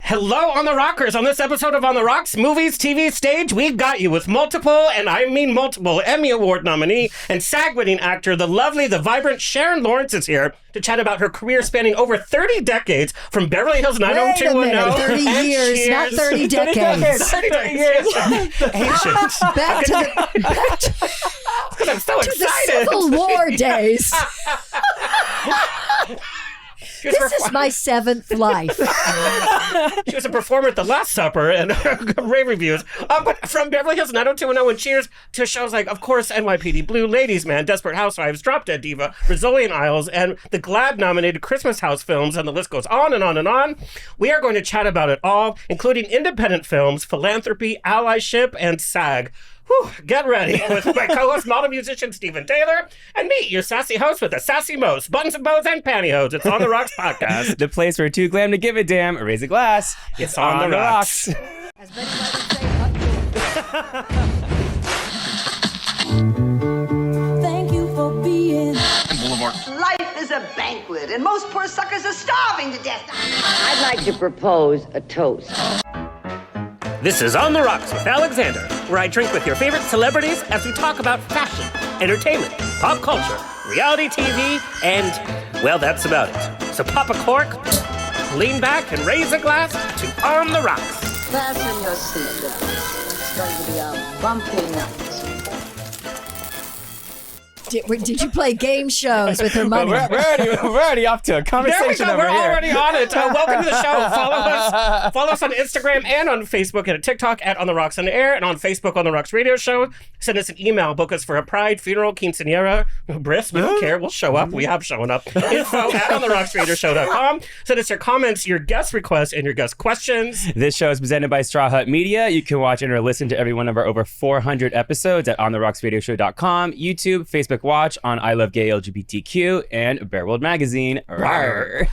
Hello on the Rockers. On this episode of On the Rocks, movies, TV, stage, we've got you with multiple, and I mean multiple, Emmy Award nominee and SAG-winning actor, the lovely, the vibrant Sharon Lawrence is here to chat about her career spanning over 30 decades from Beverly Hills 90210. 30 years, not 30 decades. 30 years. Ancient. Back to Because I'm so excited. the Civil War days. This is my seventh life. She was a performer at The Last Supper and rave reviews. But from Beverly Hills 90210 and cheers to shows like, of course, NYPD Blue, Ladies Man, Desperate Housewives, Drop Dead Diva, Rizzoli and Isles, and the GLAAD-nominated Christmas House films, and the list goes on and on and on. We are going to chat about it all, including independent films, philanthropy, allyship, and SAG. Whew, get ready with my co-host, model musician Steven Dehler, and me, your sassy host with the sassy most, buttons and bows and pantyhose. It's On the Rocks podcast. The place where too glam to give a damn, raise a glass. It's on the rocks. As Betty White would say, Thank you for being Boulevard. Life is a banquet, and most poor suckers are starving to death. I'd like to propose a toast. This is On the Rocks with Alexander, where I drink with your favorite celebrities as we talk about fashion, entertainment, pop culture, reality TV, and, well, that's about it. So pop a cork, lean back, and raise a glass to On the Rocks. Fasten your seatbelts. It's going to be a bumpy night. did you play game shows with her money? We're already off to a conversation There we go. over We're here. already on it. Welcome to the show. Follow us on Instagram and on Facebook and TikTok at On the Rocks on the Air, and on Facebook On the Rocks Radio Show. Send us an email. Book us for a pride, funeral, quinceañera, bris. We don't care. We'll show up. We have shown up. Info at ontherocksradioshow.com. Send us your comments, your guest requests, and your guest questions. This show is presented by Straw Hut Media. You can watch and or listen to every one of our over 400 episodes at ontherocksradioshow.com, YouTube, Facebook Watch, on I Love Gay LGBTQ, and Bear World Magazine. Rawr.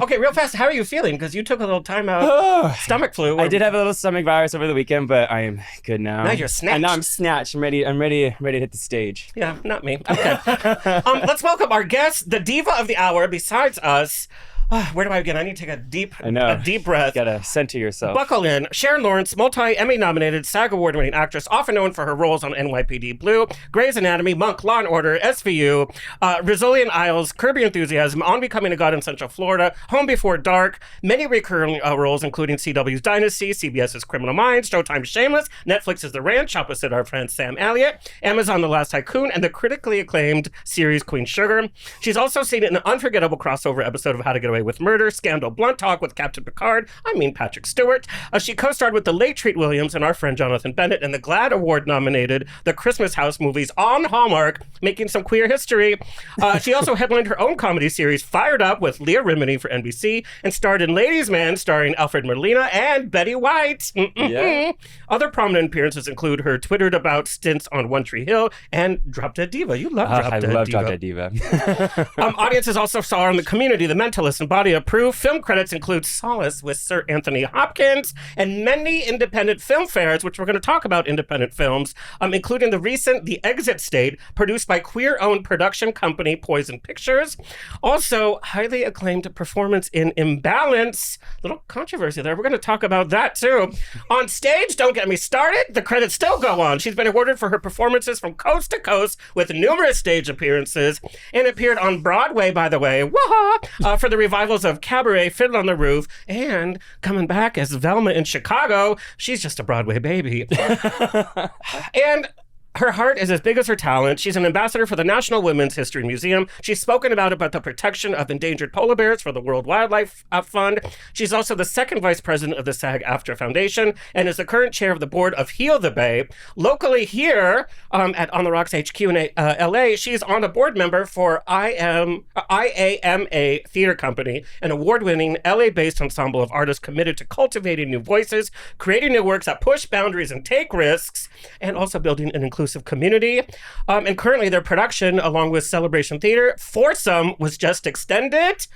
Okay, real fast. How are you feeling? Because you took a little time out. Stomach flu. I did have a little stomach virus over the weekend, but I am good now. Now you're snatched. And now I'm snatched. I'm ready to hit the stage. Yeah, not me. Okay. Let's welcome our guest, the diva of the hour, besides us. Where do I begin? I need to take a deep breath. You gotta center yourself. Buckle in. Sharon Lawrence, multi-Emmy nominated SAG Award-winning actress, often known for her roles on NYPD Blue, Grey's Anatomy, Monk, Law & Order, SVU, Rizzoli and Isles, Curb Your Enthusiasm, On Becoming a God in Central Florida, Home Before Dark, many recurring roles, including CW's Dynasty, CBS's Criminal Minds, Showtime's Shameless, Netflix's The Ranch, opposite our friend Sam Elliott, Amazon The Last Tycoon, and the critically acclaimed series Queen Sugar. She's also seen in an unforgettable crossover episode of How to Get Away with Murder, Scandal, Blunt Talk with Captain Picard, Patrick Stewart. She co-starred with the late Treat Williams and our friend Jonathan Bennett in the GLAAD Award-nominated The Christmas House movies on Hallmark, making some queer history. She also headlined her own comedy series, Fired Up, with Leah Remini for NBC, and starred in Ladies Man, starring Alfred Molina and Betty White. Yeah. Other prominent appearances include her twittered about stints on One Tree Hill and Drop Dead Diva. You love Drop Dead Diva. I love Drop Dead Diva. Audiences also saw her in The Community, The Mentalist, and Body of Proof. Film credits include Solace with Sir Anthony Hopkins and many independent film fairs, which we're going to talk about independent films, including the recent The Exit State, produced by queer-owned production company Poison Pictures. Also, highly acclaimed performance in Imbalance. Little controversy there. We're going to talk about that, too. On stage, don't get me started. The credits still go on. She's been awarded for her performances from coast to coast with numerous stage appearances and appeared on Broadway, by the way, for the revivals of Cabaret, Fiddle on the Roof, and coming back as Velma in Chicago. She's just a Broadway baby. And her heart is as big as her talent. She's an ambassador for the National Women's History Museum. She's spoken about the protection of endangered polar bears for the World Wildlife Fund. She's also the second vice president of the SAG-AFTRA Foundation and is the current chair of the board of Heal the Bay. Locally here at On the Rocks HQ in LA, she's on a board member for IAMA Theater Company, an award-winning LA-based ensemble of artists committed to cultivating new voices, creating new works that push boundaries and take risks, and also building an inclusive community. And currently their production, along with Celebration Theater, Foursome, was just extended.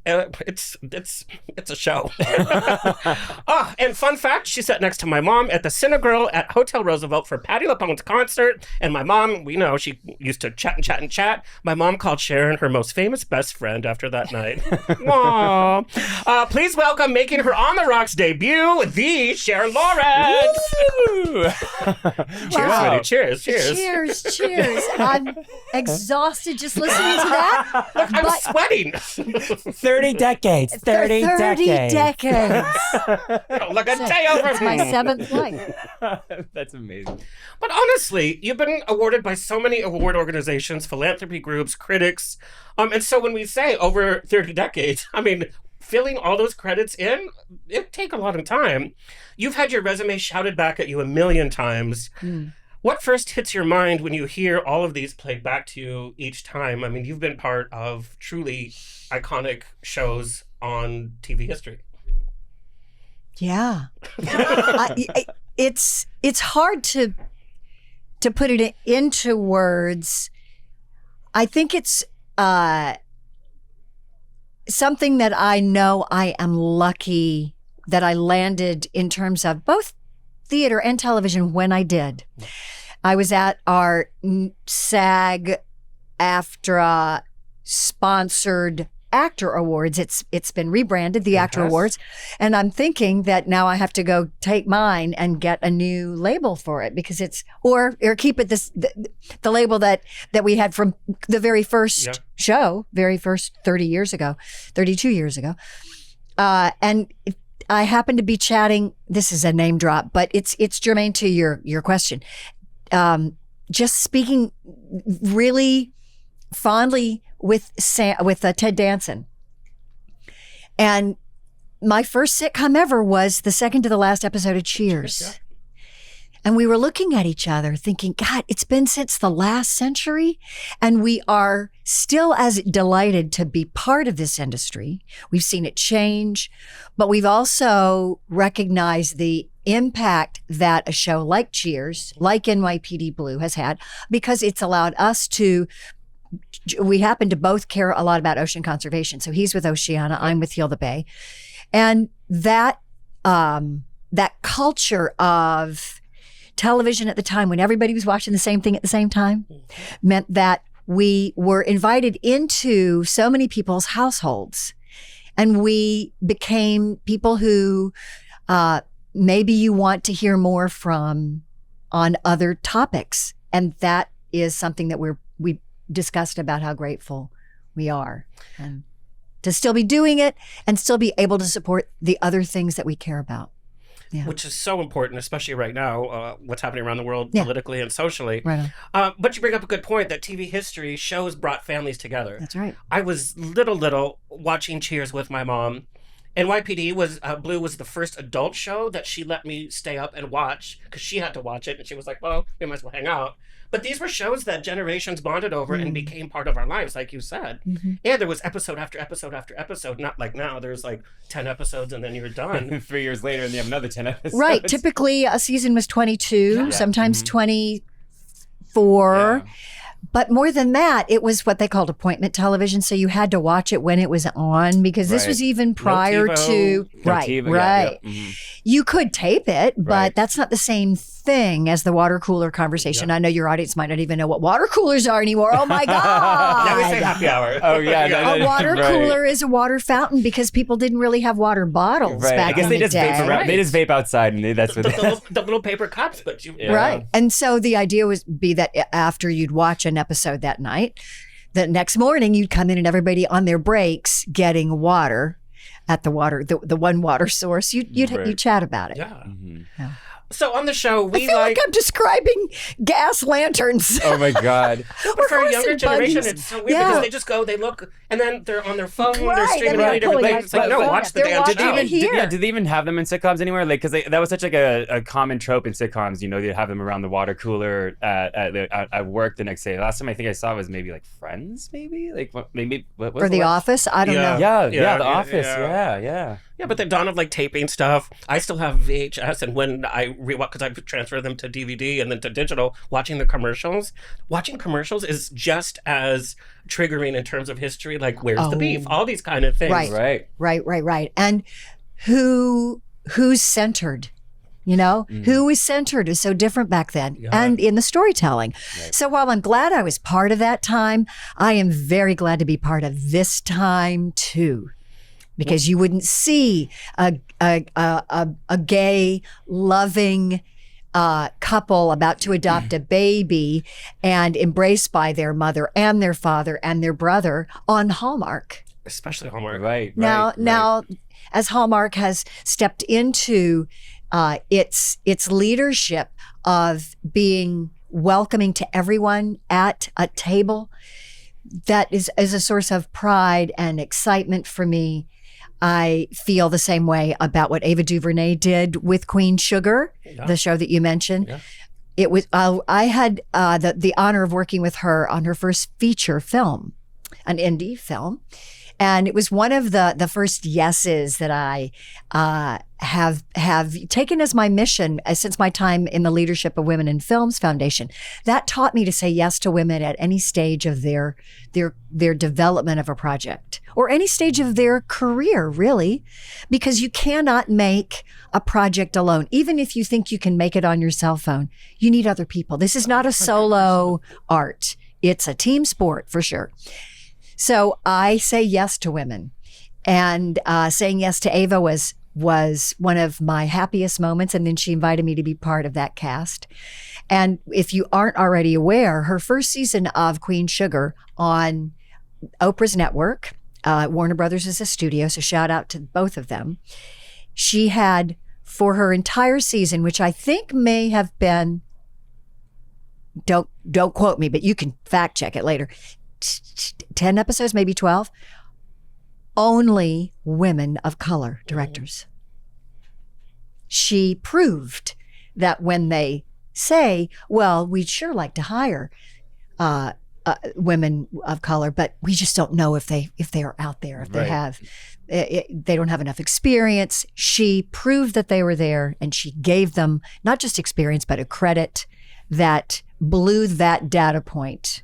It's a show. And fun fact, she sat next to my mom at the Cinegrill at Hotel Roosevelt for Patti LuPone's concert. And my mom, we know, she used to chat. My mom called Sharon her most famous best friend after that night. Aww. Please welcome, making her On the Rocks debut, the Sharon Lawrence. Cheers, Wow. sweetie. Cheers. Cheers. I'm exhausted just listening to that. I'm sweating. 30 decades. 30 decades. Look a day over It's my 7th life. That's amazing. But honestly, you've been awarded by so many award organizations, philanthropy groups, critics. And so when we say over 30 decades, I mean, filling all those credits in, it take a lot of time. You've had your resume shouted back at you a million times. What first hits your mind when you hear all of these played back to you each time? I mean, you've been part of truly iconic shows on TV history. Yeah. It's hard to put it into words. I think it's something that I know I am lucky that I landed in terms of both theater and television when I did. I was at our SAG-AFTRA sponsored Actor Awards. It's been rebranded, the Actor Awards, and I'm thinking that now I have to go take mine and get a new label for it because it's or keep it the label that we had from the very first show, very first 32 years ago, and I happen to be chatting. This is a name drop, but it's germane to your question. Just speaking really fondly with Ted Danson. And my first sitcom ever was the second to the last episode of Cheers. Yeah. And we were looking at each other thinking, God, it's been since the last century. And we are still as delighted to be part of this industry. We've seen it change, but we've also recognized the impact that a show like Cheers, like NYPD Blue has had, because it's allowed us to we happen to both care a lot about ocean conservation. So he's with Oceana, I'm with Heal the Bay. And that culture of television at the time when everybody was watching the same thing at the same time meant that we were invited into so many people's households. And we became people who maybe you want to hear more from on other topics. And that is something that we discussed about how grateful we are and to still be doing it and still be able to support the other things that we care about. Yeah. Which is so important, especially right now, what's happening around the world politically and socially. Right but you bring up a good point that TV history shows brought families together. That's right. I was little watching Cheers with my mom. NYPD Blue was the first adult show that she let me stay up and watch because she had to watch it. And she was like, well, we might as well hang out. But these were shows that generations bonded over and became part of our lives, like you said. And there was episode after episode after episode, not like now. There's like 10 episodes and then you're done. 3 years later and you have another 10 episodes. Right. Typically a season was 22, sometimes 24. Yeah. But more than that, it was what they called appointment television. So you had to watch it when it was on because this was even prior to TiVo, You could tape it, but that's not the same thing as the water cooler conversation. I know your audience might not even know what water coolers are anymore. Oh my God. Now we say happy hour. Oh yeah. A water cooler is a water fountain because people didn't really have water bottles back I guess in they the just day. vape around. They just vape outside and that's what The little paper cups, but you... Right. And so the idea was be that after you'd watch an episode that night, the next morning you'd come in and everybody on their breaks getting water at the one water source. You'd chat about it. Yeah. Yeah. So on the show, I feel like I'm describing gas lanterns. Oh my God. But for a younger and generation, buggies. it's so weird because they just go, they look, and then they're on their phone, they're streaming and really they're different pulling things. It's like, no, watch the damn show. Did they even have them in sitcoms anywhere? Like, because that was such like a common trope in sitcoms. You know, they'd have them around the water cooler at work the next day. Last time I think I saw was maybe like Friends, maybe? Like, what was Or The Office? I don't know. Yeah, The Office. Yeah. Yeah, but the dawn of like taping stuff, I still have VHS, and when I because I've transferred them to DVD and then to digital, watching commercials is just as triggering in terms of history. Like, where's the beef? All these kind of things. Right. And who's centered? You know, who is centered is so different back then and in the storytelling. Right. So while I'm glad I was part of that time, I am very glad to be part of this time too. Because you wouldn't see a gay, loving couple about to adopt a baby and embraced by their mother and their father and their brother on Hallmark. Especially Hallmark. Right. Now, as Hallmark has stepped into its leadership of being welcoming to everyone at a table, that is a source of pride and excitement for me. I feel the same way about what Ava DuVernay did with Queen Sugar, the show that you mentioned. Yeah. It was I had the honor of working with her on her first feature film, an indie film, and it was one of the first yeses that I have taken as my mission since my time in the leadership of Women in Films Foundation. That taught me to say yes to women at any stage of their development of a project or any stage of their career, really, because you cannot make a project alone. Even if you think you can make it on your cell phone, you need other people. This is not a solo art. It's a team sport for sure. So I say yes to women, and saying yes to Ava was one of my happiest moments. And then she invited me to be part of that cast. And if you aren't already aware, her first season of Queen Sugar on Oprah's network, Warner Brothers is a studio, so shout out to both of them. She had, for her entire season, which I think may have been, don't quote me, but you can fact check it later, 10 episodes, maybe 12, only women of color directors. She proved that when they say, well, we'd sure like to hire women of color, but we just don't know if they are out there, if they have, they don't have enough experience. She proved that they were there, and she gave them not just experience, but a credit that blew that data point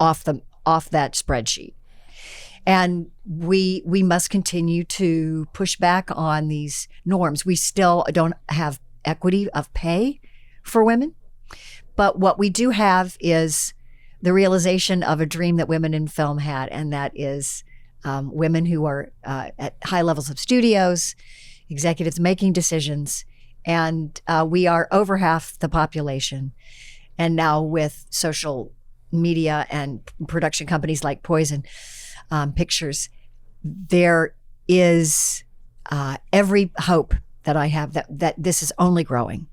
off that spreadsheet. And we must continue to push back on these norms. We still don't have equity of pay for women, but what we do have is the realization of a dream that women in film had, and that is women who are at high levels of studios, executives making decisions, and we are over half the population. And now with social media and production companies like Poison Pictures, there is every hope that I have that this is only growing.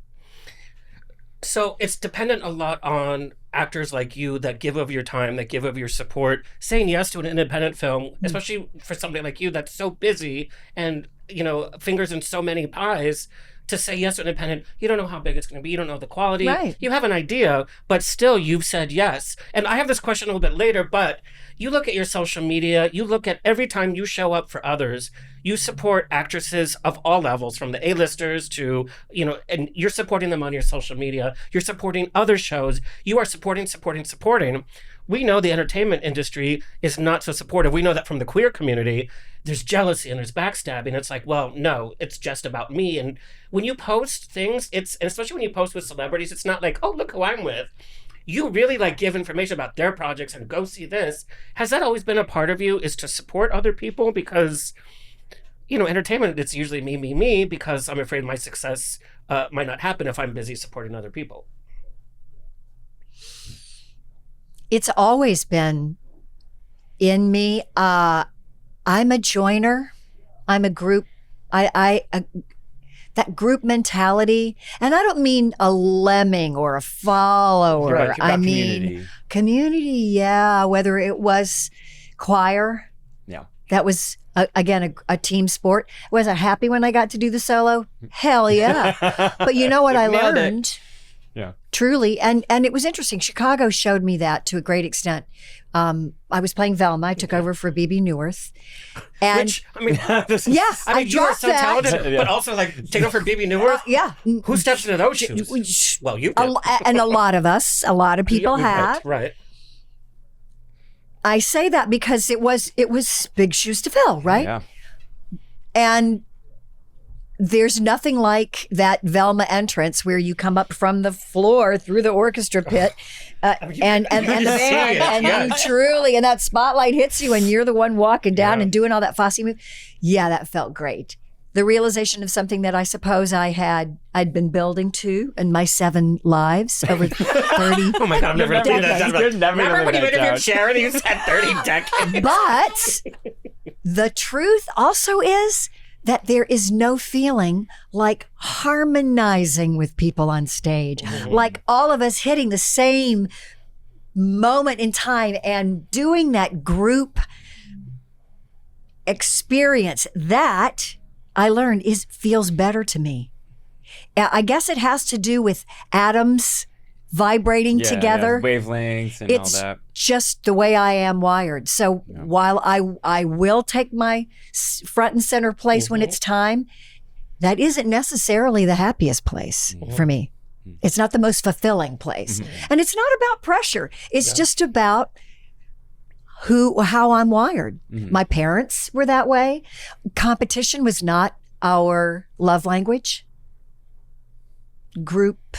So it's dependent a lot on actors like you that give of your time, that give of your support, saying yes to an independent film, especially for somebody like you that's so busy and, fingers in so many pies. To say yes to independent, you don't know how big it's going to be. You don't know the quality. Right. You have an idea, but still you've said yes. And I have this question a little bit later, but you look at your social media, you look at every time you show up for others, you support actresses of all levels, from the A-listers to, and you're supporting them on your social media. You're supporting other shows. You are supporting. We know the entertainment industry is not so supportive. We know that from the queer community, there's jealousy and there's backstabbing. It's like, well, no, it's just about me. And when you post things, and especially when you post with celebrities, it's not like, oh, look who I'm with. You really give information about their projects and go see this. Has that always been a part of you, is to support other people? Because, entertainment, it's usually me, because I'm afraid my success might not happen if I'm busy supporting other people. It's always been in me. I'm a joiner. I'm a group. That group mentality, and I don't mean a lemming or a follower. Right, I mean community. Yeah, whether it was choir. Yeah, that was again a team sport. Was I happy when I got to do the solo? Hell yeah! But you know what I learned? Yeah. Truly. And it was interesting. Chicago showed me that to a great extent. I was playing Velma. I took over for BB Newirth. And Which, I mean, I you are dropped so that. talented, but also like take over BB Newirth. Yeah. Who steps into those shoes? Well, you did. And a lot of people have. Right. I say that because it was big shoes to fill, right? Yeah. And there's nothing like that Velma entrance where you come up from the floor through the orchestra pit and the band, and you truly, and that spotlight hits you and you're the one walking down and doing all that Fosse move. Yeah, that felt great. The realization of something that I suppose I'd been building to in my 7 lives over 30. Oh my God, I've never done that. Remember when you that interviewed Sharon, you said 30 decades. But the truth also is that there is no feeling like harmonizing with people on stage, like all of us hitting the same moment in time and doing that group experience. That I learned feels better to me. I guess it has to do with atoms vibrating together. Wavelengths and It's all that. just the way I am wired. So while I will take my front and center place when it's time, that isn't necessarily the happiest place for me. It's not the most fulfilling place. And it's not about pressure. It's just about how I'm wired. My parents were that way. Competition was not our love language. Group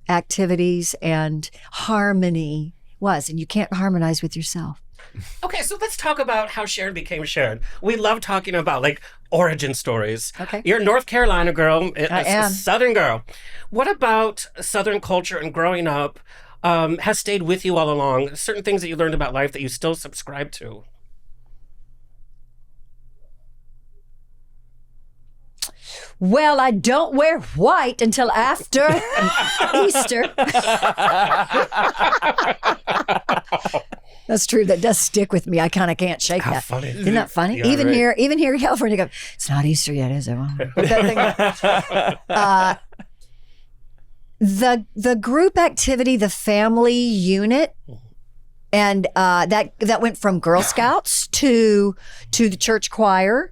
activities and harmony was, and you can't harmonize with yourself. Okay, so let's talk about how Sharon became Sharon. We love talking about like origin stories. Okay. You're a North Carolina girl, I am. a Southern girl. What about Southern culture and growing up has stayed with you all along? Certain things that you learned about life that you still subscribe to? Well, I don't wear white until after Easter. That's true. That does stick with me. I kind of can't shake that. Funny. Isn't that funny? Yeah, even right. here in California, go, it's not Easter yet, is it? The group activity, the family unit, and that went from Girl Scouts to the church choir.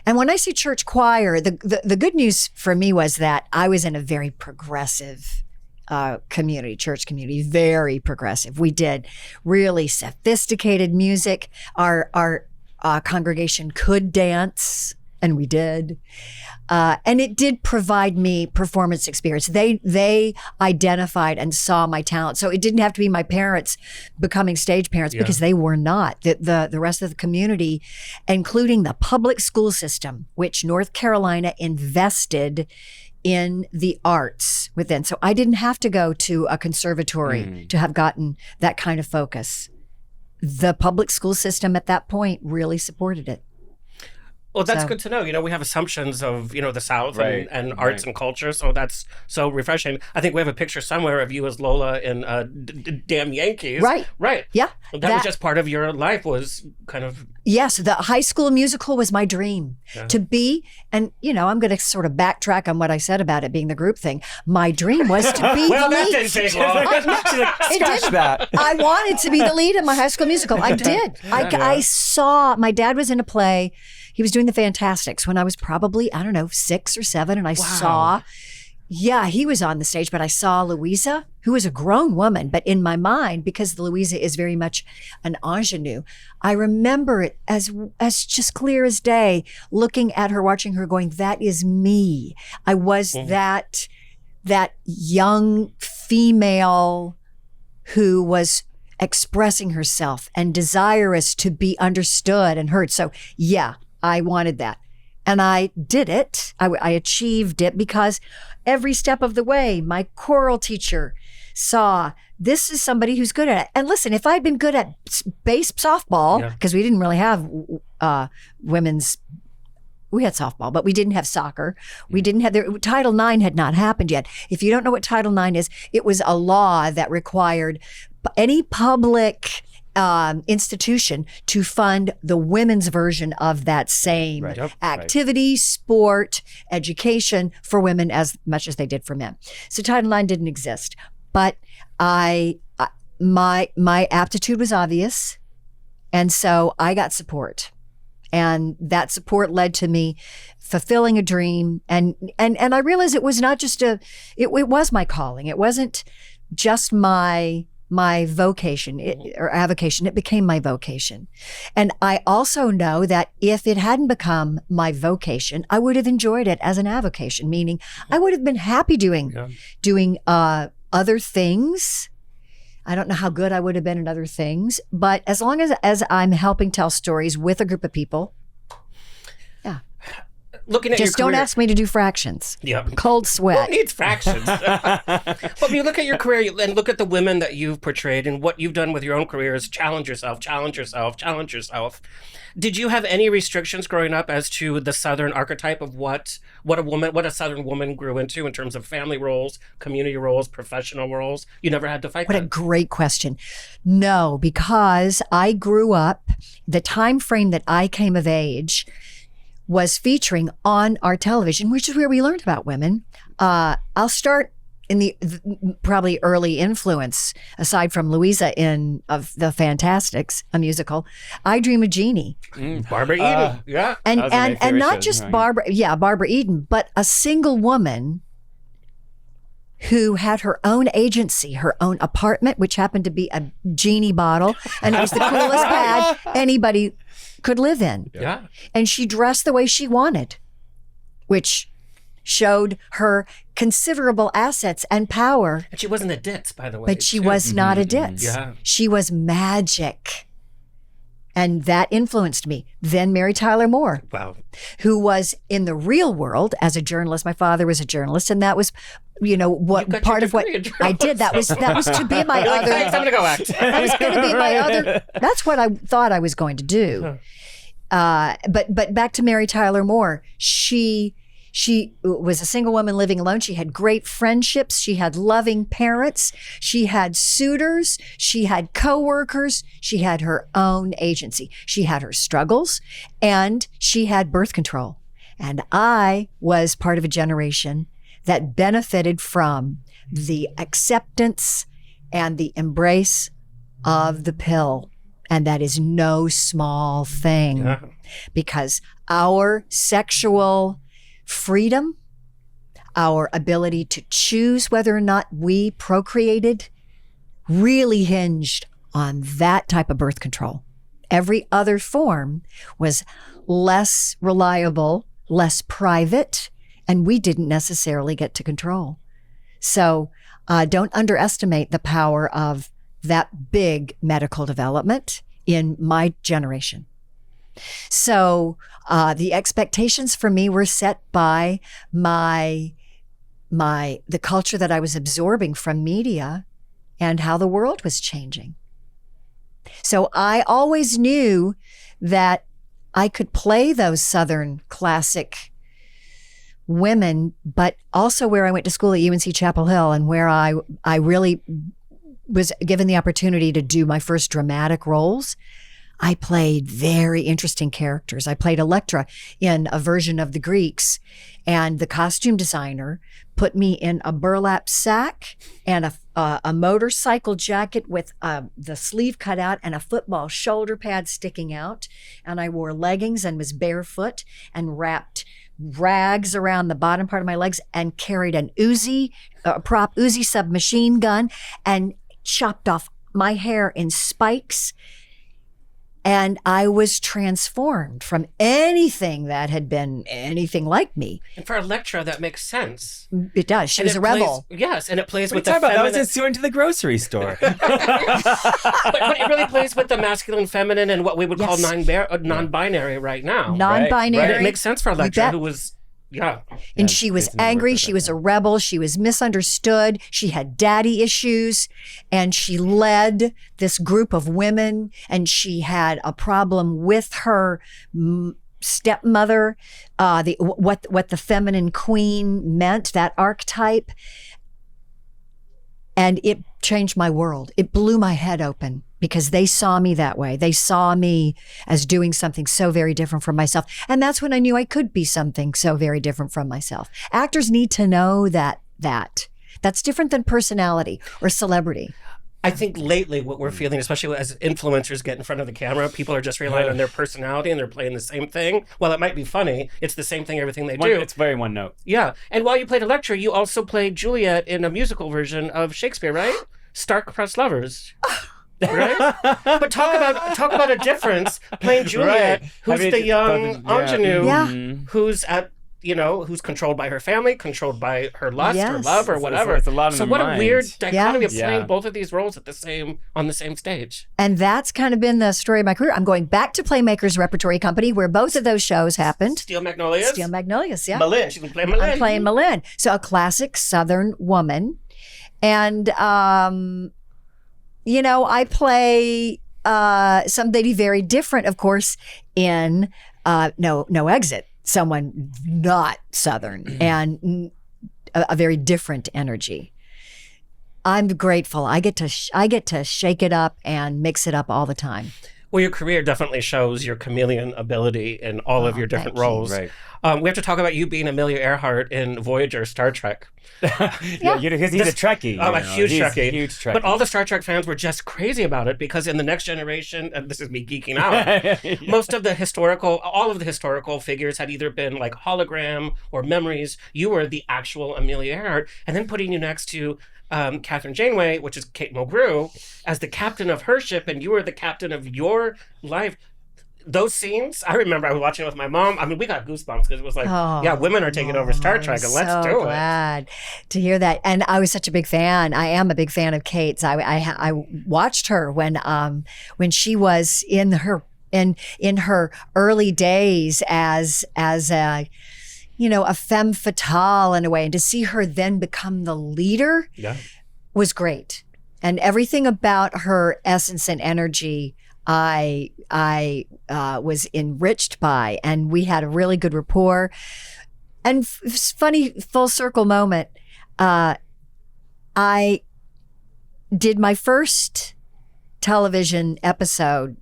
And when I say church choir, the good news for me was that I was in a very progressive church community, very progressive. We did really sophisticated music. Our congregation could dance, and we did. And it did provide me performance experience. They identified and saw my talent. So it didn't have to be my parents becoming stage parents because they were not. The rest of the community, including the public school system, which North Carolina invested in the arts within. So I didn't have to go to a conservatory to have gotten that kind of focus. The public school system at that point really supported it. Well, that's So- good to know. You know, we have assumptions of, the South Right, and arts right. and culture. So that's so refreshing. I think we have a picture somewhere of you as Lola in Damn Yankees. Right. Right. Yeah. That was just part of your life, was kind of. Yes, the high school musical was my dream to be, and I'm going to sort of backtrack on what I said about it being the group thing. My dream was to be Well, the that lead. didn't take long. It Scratch didn't. that. I wanted to be the lead in my high school musical. I did. I saw, my dad was in a play. He was doing the Fantastics when I was probably, 6 or 7. And I saw, he was on the stage, but I saw Louisa, who was a grown woman. But in my mind, because Louisa is very much an ingenue, I remember it as just clear as day, looking at her, watching her going, that is me. I was that young female who was expressing herself and desirous to be understood and heard. So I wanted that. And I did it. I achieved it because every step of the way, my choral teacher saw this is somebody who's good at it. And listen, if I'd been good at base softball, because we didn't really have women's, we had softball, but we didn't have soccer. We didn't have, Title IX had not happened yet. If you don't know what Title IX is, it was a law that required any public institution to fund the women's version of that same activity, sport, education for women as much as they did for men. So Title IX didn't exist. but my aptitude was obvious, and so I got support, and that support led to me fulfilling a dream, and I realized it was not just it was my calling. It wasn't just my vocation or avocation. It became my vocation. And I also know that if it hadn't become my vocation, I would have enjoyed it as an avocation, meaning I would have been happy doing other things. I don't know how good I would have been in other things, but as long as I'm helping tell stories with a group of people, looking at just your don't career, ask me to do fractions. Yep. Cold sweat. Who needs fractions? But when you look at your career and look at the women that you've portrayed and what you've done with your own career is challenge yourself, challenge yourself, challenge yourself. Did you have any restrictions growing up as to the Southern archetype of what a Southern woman grew into in terms of family roles, community roles, professional roles? You never had to fight What that? a great question. No, because I grew up, the time frame that I came of age was featuring on our television, which is where we learned about women. I'll start in the probably early influence, aside from Louisa of The Fantastics, a musical. I Dream of Jeannie. Barbara Eden, yeah. And That was one of my and favorite not shows, just right? Barbara Eden, but a single woman who had her own agency, her own apartment, which happened to be a genie bottle, and it was the coolest pad anybody could live in. Yeah. And she dressed the way she wanted, which showed her considerable assets and power. And she wasn't a ditz, by the way. But she too. was not a ditz. Yeah. She was magic. And that influenced me. Then Mary Tyler Moore, Wow. who was in the real world as a journalist. My father was a journalist, and that was, what You got part your of what degree in I did. That was to be my You're like, other. thanks, I'm gonna go act. That was going to be my other. That's what I thought I was going to do. But back to Mary Tyler Moore. She was a single woman living alone. She had great friendships. She had loving parents. She had suitors. She had coworkers. She had her own agency. She had her struggles, and she had birth control. And I was part of a generation that benefited from the acceptance and the embrace of the pill. And that is no small thing, Yeah. because our sexual freedom, our ability to choose whether or not we procreated, really hinged on that type of birth control. Every other form was less reliable, less private, and we didn't necessarily get to control. So don't underestimate the power of that big medical development in my generation. So the expectations for me were set by the culture that I was absorbing from media and how the world was changing. So I always knew that I could play those Southern classic women, but also where I went to school at UNC Chapel Hill, and where I really was given the opportunity to do my first dramatic roles, I played very interesting characters. I played Electra in a version of the Greeks, and the costume designer put me in a burlap sack and a motorcycle jacket with the sleeve cut out and a football shoulder pad sticking out. And I wore leggings and was barefoot and wrapped rags around the bottom part of my legs and carried an prop Uzi submachine gun and chopped off my hair in spikes. And I was transformed from anything that had been anything like me. And for Electra, that makes sense. It does. She And was it a rebel. Yes, and it plays What with are you the talking about? That was feminine. just going to the grocery store. but it really plays with the masculine, feminine, and what we would call Yes. non-binary right now. Non-binary. And it makes sense for Electra, bet. who was, yeah. And she was it's never angry. worked She with was that. a rebel. She was misunderstood. She had daddy issues, and she led this group of women, and she had a problem with her stepmother, what the feminine queen meant, that archetype. And it changed my world. It blew my head open, because they saw me that way. They saw me as doing something so very different from myself. And that's when I knew I could be something so very different from myself. Actors need to know that That's different than personality or celebrity. I think lately what we're feeling, especially as influencers get in front of the camera, people are just relying on their personality and they're playing the same thing. While it might be funny, it's the same thing, everything they do. It's very one note. Yeah. And while you played Electra, you also played Juliet in a musical version of Shakespeare, right? Star-crossed lovers. Right? But talk about a difference playing Juliet, who's the young ingenue, who's at who's controlled by her family, controlled by her lust or love or whatever. It's a lot so in the what mind. a weird dichotomy of Yeah. playing both of these roles on the same stage. And that's kind of been the story of my career. I'm going back to Playmakers Repertory Company, where both of those shows happened. Steel Magnolias? Steel Magnolias, yeah. She's been playing Malin. I'm playing Malin. So a classic Southern woman. And, I play somebody very different, of course, in No Exit. Someone not Southern and a very different energy. I'm grateful. I get to shake it up and mix it up all the time. Well, your career definitely shows your chameleon ability in all of your different roles. Right. We have to talk about you being Amelia Earhart in Voyager Star Trek. Because he's a Trekkie. A huge Trekkie. Huge Trekkie. But all the Star Trek fans were just crazy about it because in the Next Generation, and this is me geeking out, all of the historical figures had either been like hologram or memories. You were the actual Amelia Earhart. And then putting you next to Catherine Janeway, which is Kate Mulgrew, as the captain of her ship, and you were the captain of your life. Those scenes, I remember I was watching it with my mom. I mean, we got goosebumps because it was like, women are taking over Star Trek, and let's do it. Glad to hear that. And I was such a big fan. I am a big fan of Kate's. I watched her when she was in her early days as a femme fatale in a way, and to see her then become the leader was great. And everything about her essence and energy I was enriched by, and we had a really good rapport. And funny full circle moment, I did my first television episode,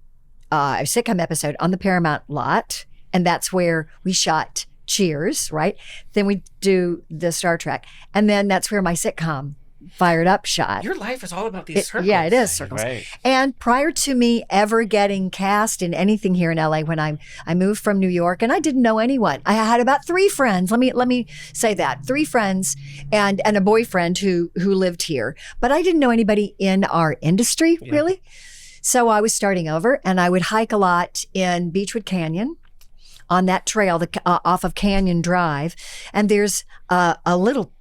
a sitcom episode on the Paramount lot, and that's where we shot Cheers, right? Then we do the Star Trek, and then that's where my sitcom Fired Up shot. Your life is all about these circles. Yeah, it is circles. Right. And prior to me ever getting cast in anything here in LA, when I moved from New York, and I didn't know anyone. I had about 3 friends. Let me say that 3 friends and a boyfriend who lived here, but I didn't know anybody in our industry really. So I was starting over, and I would hike a lot in Beechwood Canyon on that trail off of Canyon Drive, and there's a little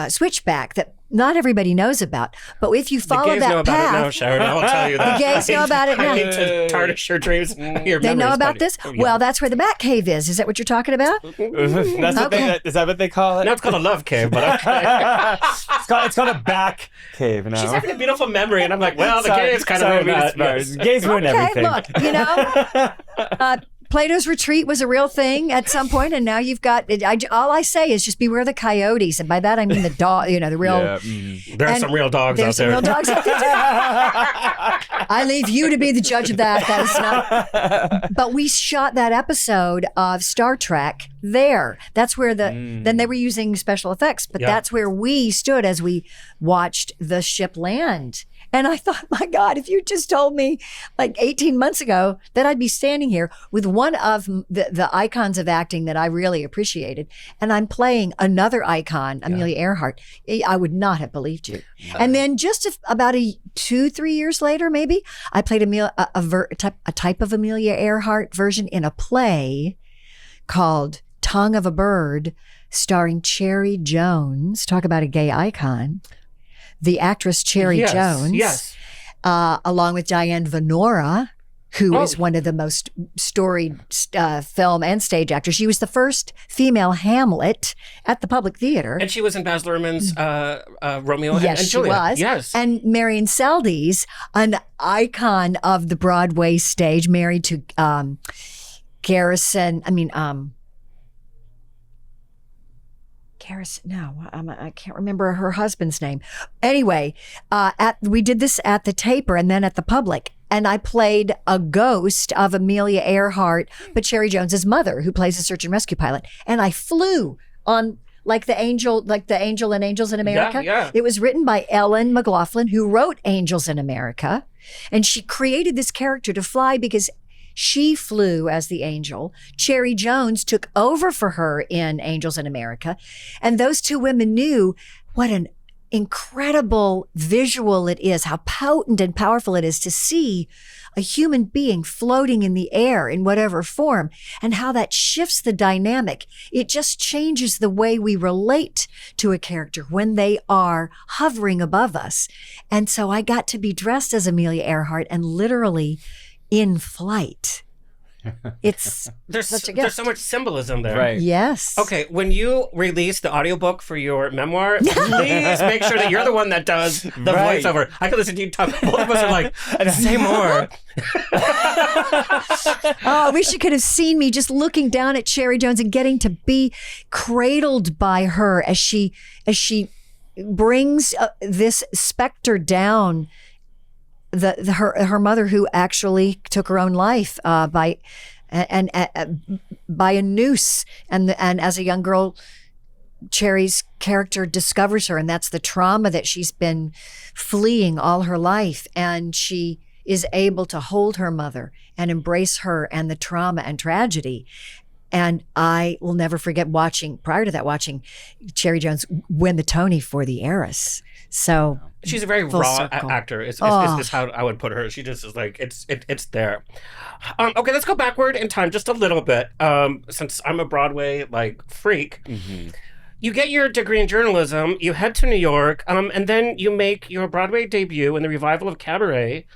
switchback that not everybody knows about, but if you follow that know about path, it now, Sharon. I'll tell you that. the gays know about it now. I need to tarnish your dreams. Your They know memories, about buddy. this? Oh, yeah. Well, that's where the Bat Cave is. Is that what you're talking about? That's what Okay. is that what they call it? Now it's called a love cave, but okay. It's called a back cave now. She's having a beautiful memory, and I'm like, well, the gays kind of ruined that. Yes. Gays ruin Okay, everything. look, Plato's Retreat was a real thing at some point, and now you've got, all I say is just beware the coyotes. And by that, I mean the dog, the real. Yeah, There are some real dogs out There's some there. real dogs out there. I leave you to be the judge of that. That is not. But we shot that episode of Star Trek there. That's where then they were using special effects, but that's where we stood as we watched the ship land. And I thought, my God, if you just told me like 18 months ago that I'd be standing here with one of the icons of acting that I really appreciated, and I'm playing another icon, Amelia Earhart, I would not have believed you. And then just about 2-3 years later, maybe, I played a type of Amelia Earhart version in a play called Tongue of a Bird, starring Cherry Jones. Talk about a gay icon. The actress Cherry Jones, along with Diane Venora, who is one of the most storied film and stage actors. She was the first female Hamlet at the Public Theater. And she was in Baz Luhrmann's Romeo and Yes, she Juliet. was. Yes. And Marion Seldes, an icon of the Broadway stage, married to Garrison. I can't remember her husband's name. Anyway, we did this at the Taper and then at the Public. And I played a ghost of Amelia Earhart, but Cherry Jones's mother, who plays a search and rescue pilot. And I flew on like the angel in Angels in America. Yeah. It was written by Ellen McLaughlin, who wrote Angels in America. And she created this character to fly because she flew as the angel. Cherry Jones took over for her in Angels in America. And those two women knew what an incredible visual it is, how potent and powerful it is to see a human being floating in the air in whatever form, and how that shifts the dynamic. It just changes the way we relate to a character when they are hovering above us. And so I got to be dressed as Amelia Earhart and literally in flight. It's There's such a there's gift. so much symbolism there. Right. Yes. Okay, when you release the audiobook for your memoir, please make sure that you're the one that does the Right. voiceover. I can listen to you talk. Both of us are like, say more. Oh, I wish you could have seen me just looking down at Cherry Jones and getting to be cradled by her as she brings this specter down. Her mother, who actually took her own life by a noose, and as a young girl, Cherry's character discovers her, and that's the trauma that she's been fleeing all her life, and she is able to hold her mother and embrace her and the trauma and tragedy. And I will never forget watching Cherry Jones win the Tony for The Heiress. So She's a very full raw circle. actor. Is Oh. how I would put her. She just is like it's there. Okay, let's go backward in time just a little bit. Since I'm a Broadway freak, you get your degree in journalism. You head to New York, and then you make your Broadway debut in the revival of Cabaret,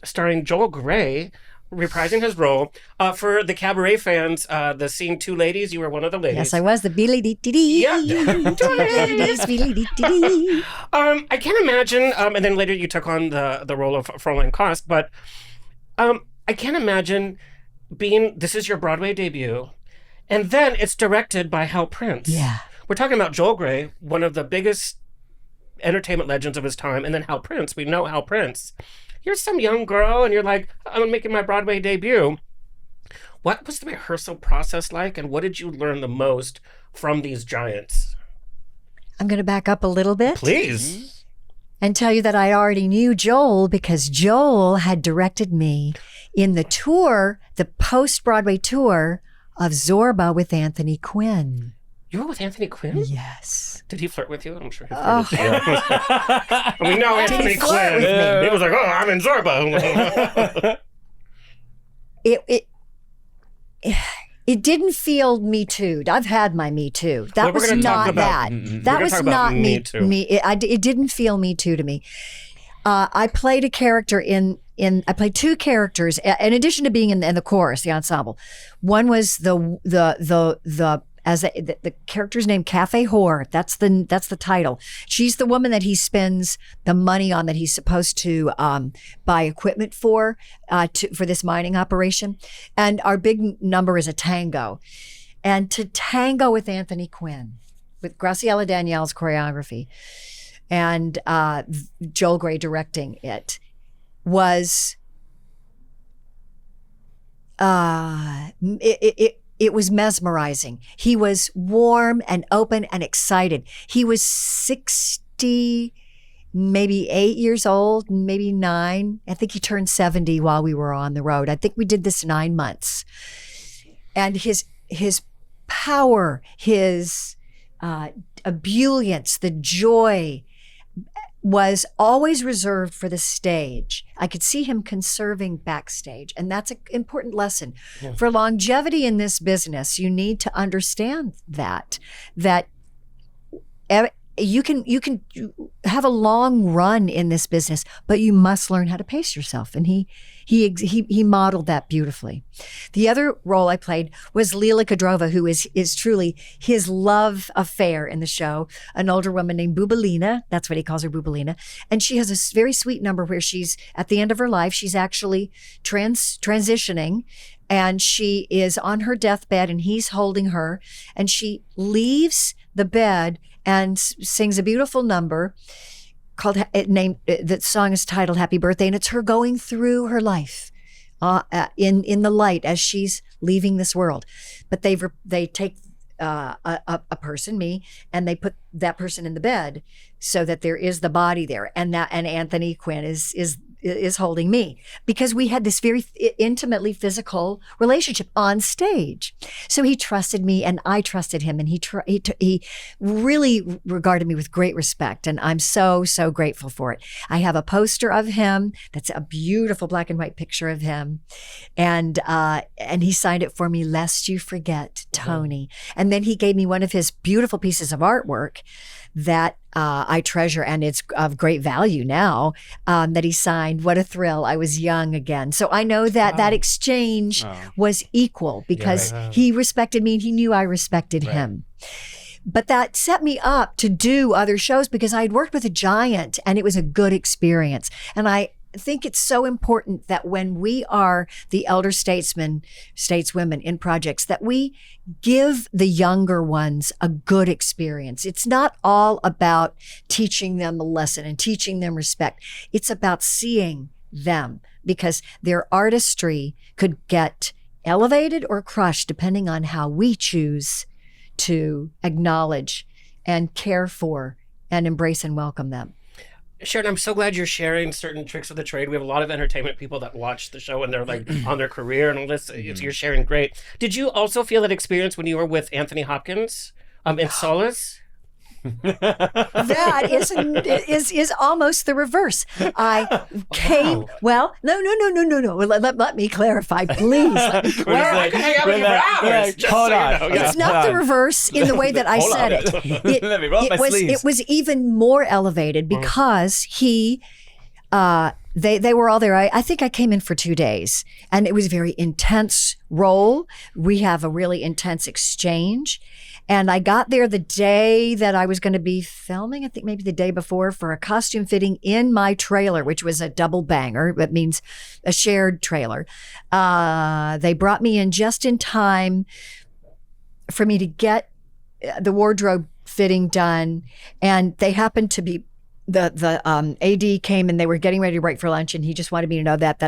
starring Joel Grey, reprising his role. For the Cabaret fans, the scene Two Ladies, you were one of the ladies. yes, I was the Billy Dee Dee. Yeah. Two ladies, Billy Dee Dee. I can't imagine, and then later you took on the role of Fräulein Kost, but I can't imagine this is your Broadway debut, and then it's directed by Hal Prince. Yeah. We're talking about Joel Grey, one of the biggest entertainment legends of his time, and then Hal Prince. We know Hal Prince. You're some young girl, and you're like, I'm making my Broadway debut. What was the rehearsal process like, and what did you learn the most from these giants? I'm going to back up a little bit Please. and tell you that I already knew Joel because Joel had directed me in the tour, the post-Broadway tour of Zorba with Anthony Quinn. You were with Anthony Quinn? Yes. Did he flirt with you? I'm sure he flirted with you. We know Anthony flirt Quinn. with me? He was like, oh, I'm in Zorba. It didn't feel Me Too'd. I've had my Me Too. That Well, we're was gonna talk not about- that. we're That gonna was talk about not Me Too. It didn't feel Me Too to me. I played a character I played two characters in addition to being in the chorus, the ensemble. One was the character's name Cafe Whore. That's the title. She's the woman that he spends the money on that he's supposed to buy equipment for this mining operation. And our big number is a tango. And to tango with Anthony Quinn, with Graciela Danielle's choreography, and Joel Grey directing it, was it was mesmerizing. He was warm and open and excited. He was 60, maybe 8 years old, maybe 9. I think he turned 70 while we were on the road. I think we did this 9 months. And his power, his ebullience, the joy was always reserved for the stage. I could see him conserving backstage, and that's an important lesson. Yeah. For longevity in this business, you need to understand that you can have a long run in this business, but you must learn how to pace yourself. And he modeled that beautifully. The other role I played was Lila Kadrova, who is truly his love affair in the show, an older woman named Bubalina. That's what he calls her, Bubalina. And she has a very sweet number where she's at the end of her life. She's actually transitioning, and she is on her deathbed, and he's holding her, and she leaves the bed and sings a beautiful number called the song is titled Happy Birthday, and it's her going through her life in the light as she's leaving this world. But they take a person, me, and they put that person in the bed so that there is the body there, and Anthony Quinn is holding me, because we had this very intimately physical relationship on stage. So he trusted me and I trusted him, and he really regarded me with great respect, and I'm so grateful for it. I have a poster of him that's a beautiful black and white picture of him, and he signed it for me, "Lest you forget, Tony." And then he gave me one of his beautiful pieces of artwork that I treasure, and it's of great value now, that he signed. What a thrill. I was young again. So I know that that exchange was equal, because he respected me and he knew I respected him. But that set me up to do other shows, because I had worked with a giant and it was a good experience. And I think it's so important that when we are the elder stateswomen in projects, that we give the younger ones a good experience. It's not all about teaching them a lesson and teaching them respect. It's about seeing them, because their artistry could get elevated or crushed depending on how we choose to acknowledge and care for and embrace and welcome them. Sharon, I'm so glad you're sharing certain tricks of the trade. We have a lot of entertainment people that watch the show and they're like on their career and all this. You're sharing great. Did you also feel that experience when you were with Anthony Hopkins in Solace? That is almost the reverse. I came. Well, no. Let me clarify, please. Let me clarify. I could hang out with you for hours. Hold on. It's not the reverse in the way that I said it. Let me roll my sleeves. It was even more elevated because he. They were all there. I think I came in for 2 days, and it was a very intense role. We have a really intense exchange. And I got there the day that I was going to be filming, I think maybe the day before, for a costume fitting in my trailer, which was a double banger. That means a shared trailer. They brought me in just in time for me to get the wardrobe fitting done. And they happened to be, the AD came and they were getting ready to break for lunch, and he just wanted me to know that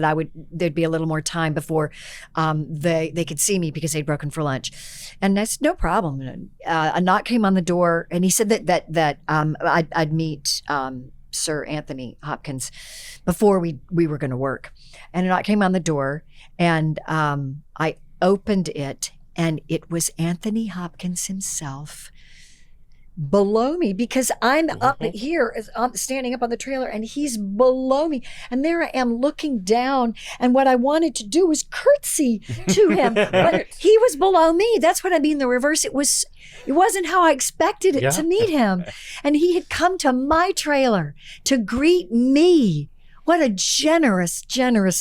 there'd be a little more time before they could see me, because they'd broken for lunch. And I said, no problem. A knock came on the door, and he said that I'd meet Sir Anthony Hopkins before we were going to work. And a knock came on the door, and I opened it, and it was Anthony Hopkins himself below me, because I'm up here, standing up on the trailer, and he's below me. And there I am looking down, and what I wanted to do was curtsy to him, but he was below me. That's what I mean, the reverse. It wasn't how I expected it to meet him. And he had come to my trailer to greet me. What a generous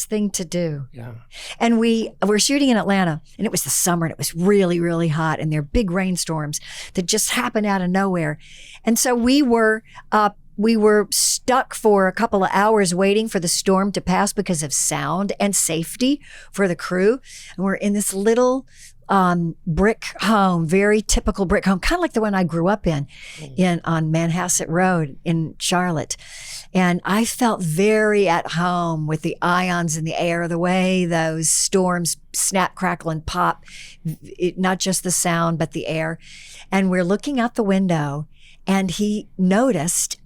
thing to do. Yeah. And we were shooting in Atlanta, and it was the summer, and it was really, really hot, and there were big rainstorms that just happened out of nowhere. And so we were stuck for a couple of hours waiting for the storm to pass because of sound and safety for the crew. And we're in this little brick home, very typical brick home, kind of like the one I grew up in on Manhasset Road in Charlotte. And I felt very at home with the ions in the air, the way those storms snap, crackle, and pop, not just the sound, but the air. And we're looking out the window, and he noticed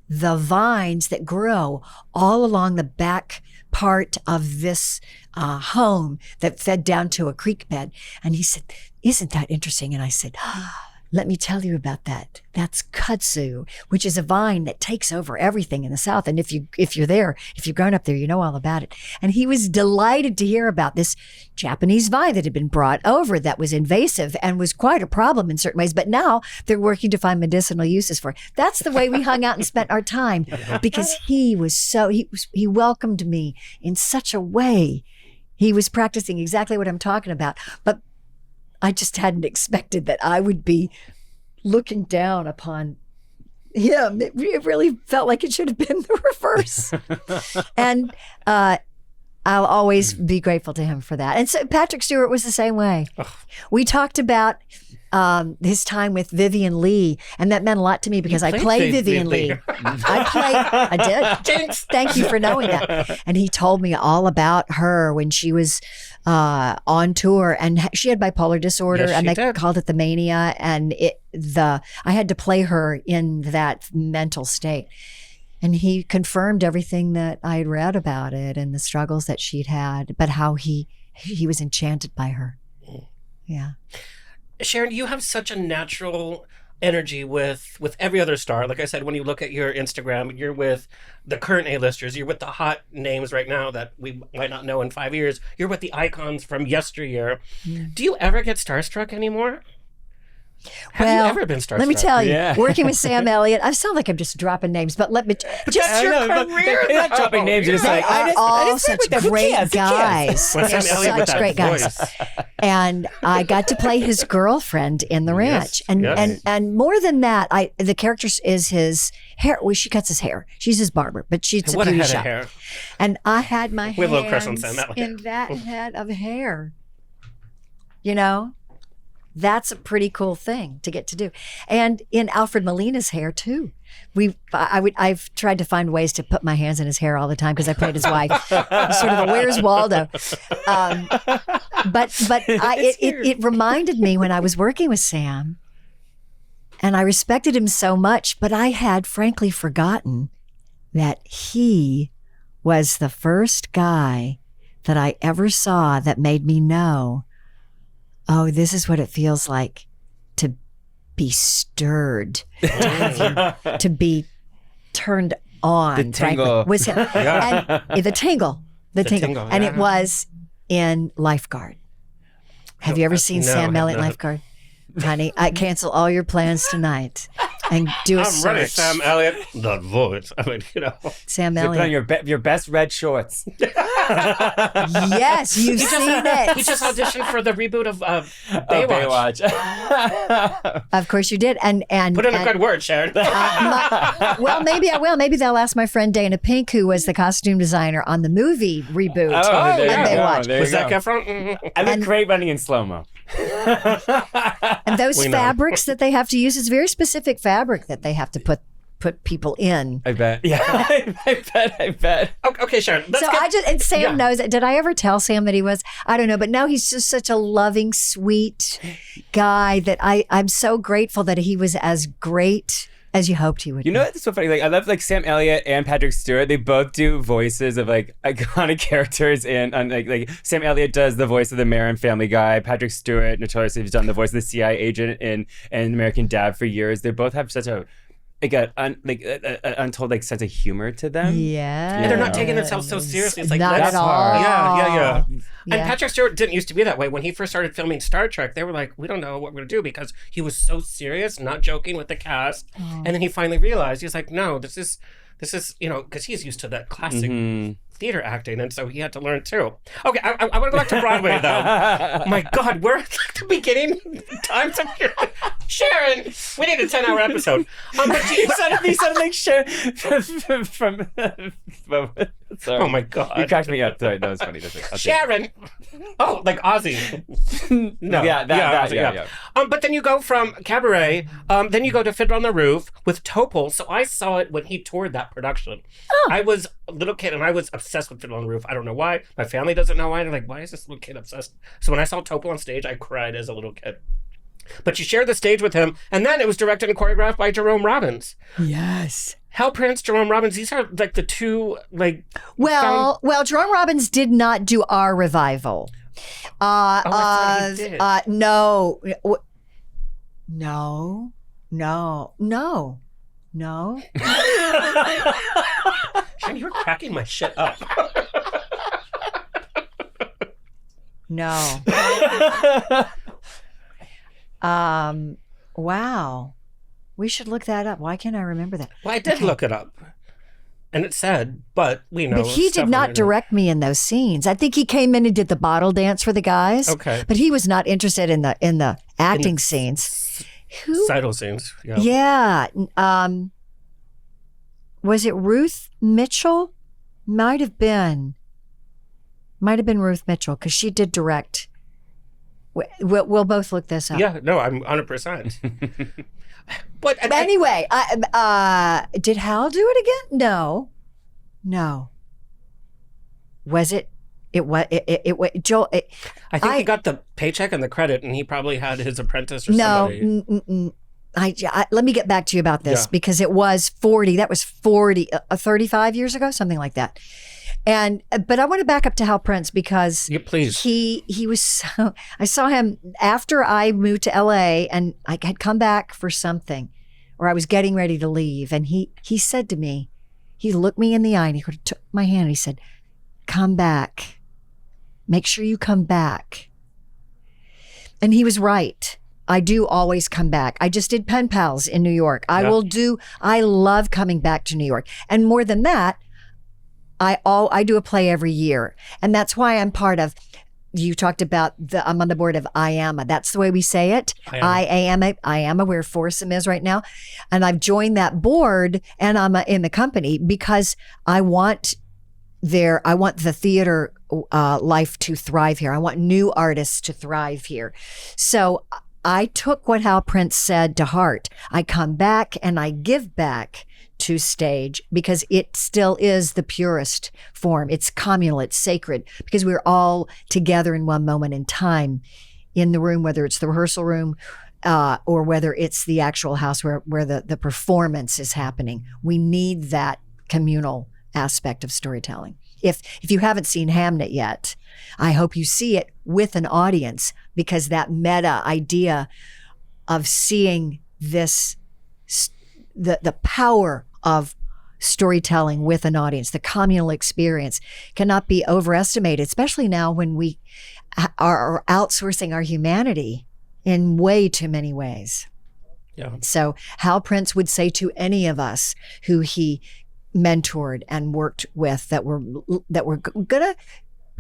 the vines that grow all along the back part of this home that fed down to a creek bed. And he said, "Isn't that interesting?" And I said, "Let me tell you about that. That's kudzu, which is a vine that takes over everything in the South. And if you've grown up there, you know all about it." And he was delighted to hear about this Japanese vine that had been brought over that was invasive and was quite a problem in certain ways. But now they're working to find medicinal uses for it. That's the way we hung out and spent our time, because he welcomed me in such a way. He was practicing exactly what I'm talking about. But I just hadn't expected that I would be looking down upon him. It really felt like it should have been the reverse. And I'll always be grateful to him for that. And so Patrick Stewart was the same way. We talked about his time with Vivian Lee, and that meant a lot to me because I played Vivian Lee. I did. Jinx. Thank you for knowing that. And he told me all about her when she was on tour, and she had bipolar disorder, and they called it the mania, and I had to play her in that mental state. And he confirmed everything that I had read about it and the struggles that she'd had, but how he was enchanted by her. Yeah. Sharon, you have such a natural energy with every other star. Like I said, when you look at your Instagram, you're with the current A-listers, you're with the hot names right now that we might not know in 5 years, you're with the icons from yesteryear. Do you ever get starstruck anymore? Have you ever been starstruck? Let me tell you, working with Sam Elliott, I sound like I'm just dropping names, but let me just your career. You're not dropping names. You're just like, all such great guys. Well, They're Sam Elliott with such that great guys. voice. And I got to play his girlfriend in the ranch, and more than that, the character is his hair. Well, she cuts his hair. She's his barber, but she's a beauty shop. Hair. And I had my hands in that head of hair. You know. That's a pretty cool thing to get to do. And in Alfred Molina's hair too. I've tried to find ways to put my hands in his hair all the time because I played his wife. Sort of a Where's Waldo. But it reminded me when I was working with Sam, and I respected him so much, but I had frankly forgotten that he was the first guy that I ever saw that made me know, oh, this is what it feels like to be stirred, to be turned on. The tingle. Was him. And the tingle. And it was in Lifeguard. Have you ever seen Sam Elliott Lifeguard? Honey, I cancel all your plans tonight and do a search. I'm ready, Sam Elliott. That voice. I mean, Sam Elliott. Put on your best red shorts. Yes, you've seen it. He just auditioned for the reboot of Baywatch. Of course you did. And put in a good word, Sharon. Well, maybe I will. Maybe they'll ask my friend Dana Pink, who was the costume designer on the movie reboot on Baywatch. Was Zac Efron? I look great running in slow-mo. And those fabrics that they have to use is very specific fabric that they have to put people in. I bet. Yeah, I bet. Okay, Sharon. Sam knows it. Did I ever tell Sam that he was? I don't know, but now he's just such a loving, sweet guy that I'm so grateful that he was as great as you hoped he would. You know what's so funny? Like I love like Sam Elliott and Patrick Stewart. They both do voices of like iconic characters, and like Sam Elliott does the voice of the mayor in Family Guy. Patrick Stewart notoriously has done the voice of the CIA agent in American Dad for years. They both have such a untold like sense of humor to them. Yeah, and they're not taking themselves so seriously. It's like not at all. Yeah. And Patrick Stewart didn't used to be that way. When he first started filming Star Trek, they were like, we don't know what we're gonna do, because he was so serious, not joking with the cast. And then he finally realized, he was like, no, this is because he's used to that classic theater acting, and so he had to learn too. Okay, I want to go back to Broadway though. My God, we're at the beginning times of your Sharon. We need a 10-hour episode. But you sounded like Sharon from. Sorry. Oh my God, you cracked me up. Sorry, that was funny. Sharon. Oh, like Ozzy. No. Yeah. But then you go from Cabaret, then you go to Fiddler on the Roof with Topol. So I saw it when he toured that production. I was a little kid and I was obsessed with Fiddler on the Roof. I don't know why. My family doesn't know why. They're like, why is this little kid obsessed? So when I saw Topol on stage, I cried as a little kid. But you shared the stage with him, and then it was directed and choreographed by Jerome Robbins. Yes. Hal Prince, Jerome Robbins, these are like the two, like... Well, Jerome Robbins did not do our revival. I thought he did. No. Sharon, you were cracking my shit up. No. Wow. We should look that up. Why can't I remember that? Well, I did look it up. And it said, but we know. But he did not direct me in those scenes. I think he came in and did the bottle dance for the guys. Okay. But he was not interested in the acting scenes. Sidle scenes. Yeah. Was it Ruth Mitchell? Might have been Ruth Mitchell, because she did direct We'll both look this up. Yeah, no, I'm 100%. But Anyway, did Hal do it again? No. Was it? It was. Joel. I think he got the paycheck and the credit, and he probably had his apprentice or somebody. Let me get back to you about this because it was 40. That was 35 years ago, something like that. But I want to back up to Hal Prince because please. He was so. I saw him after I moved to LA, and I had come back for something, or I was getting ready to leave, and he said to me, he looked me in the eye and he took my hand and he said, "Come back. Make sure you come back." And he was right. I do always come back. I just did Pen Pals in New York. I love coming back to New York. And more than that, I do a play every year. And that's why I'm part of, you talked about I'm on the board of IAMA. That's the way we say it. IAMA, where Foursome is right now. And I've joined that board and I'm in the company because I want the theater life to thrive here. I want new artists to thrive here. So I took what Hal Prince said to heart. I come back and I give back to stage because it still is the purest form. It's communal, it's sacred, because we're all together in one moment in time in the room, whether it's the rehearsal room or whether it's the actual house where the performance is happening. We need that communal aspect of storytelling. If you haven't seen Hamnet yet, I hope you see it with an audience, because that meta idea of seeing this, the power of storytelling with an audience, the communal experience, cannot be overestimated, especially now when we are outsourcing our humanity in way too many ways. Yeah. So Hal Prince would say to any of us who he mentored and worked with that were gonna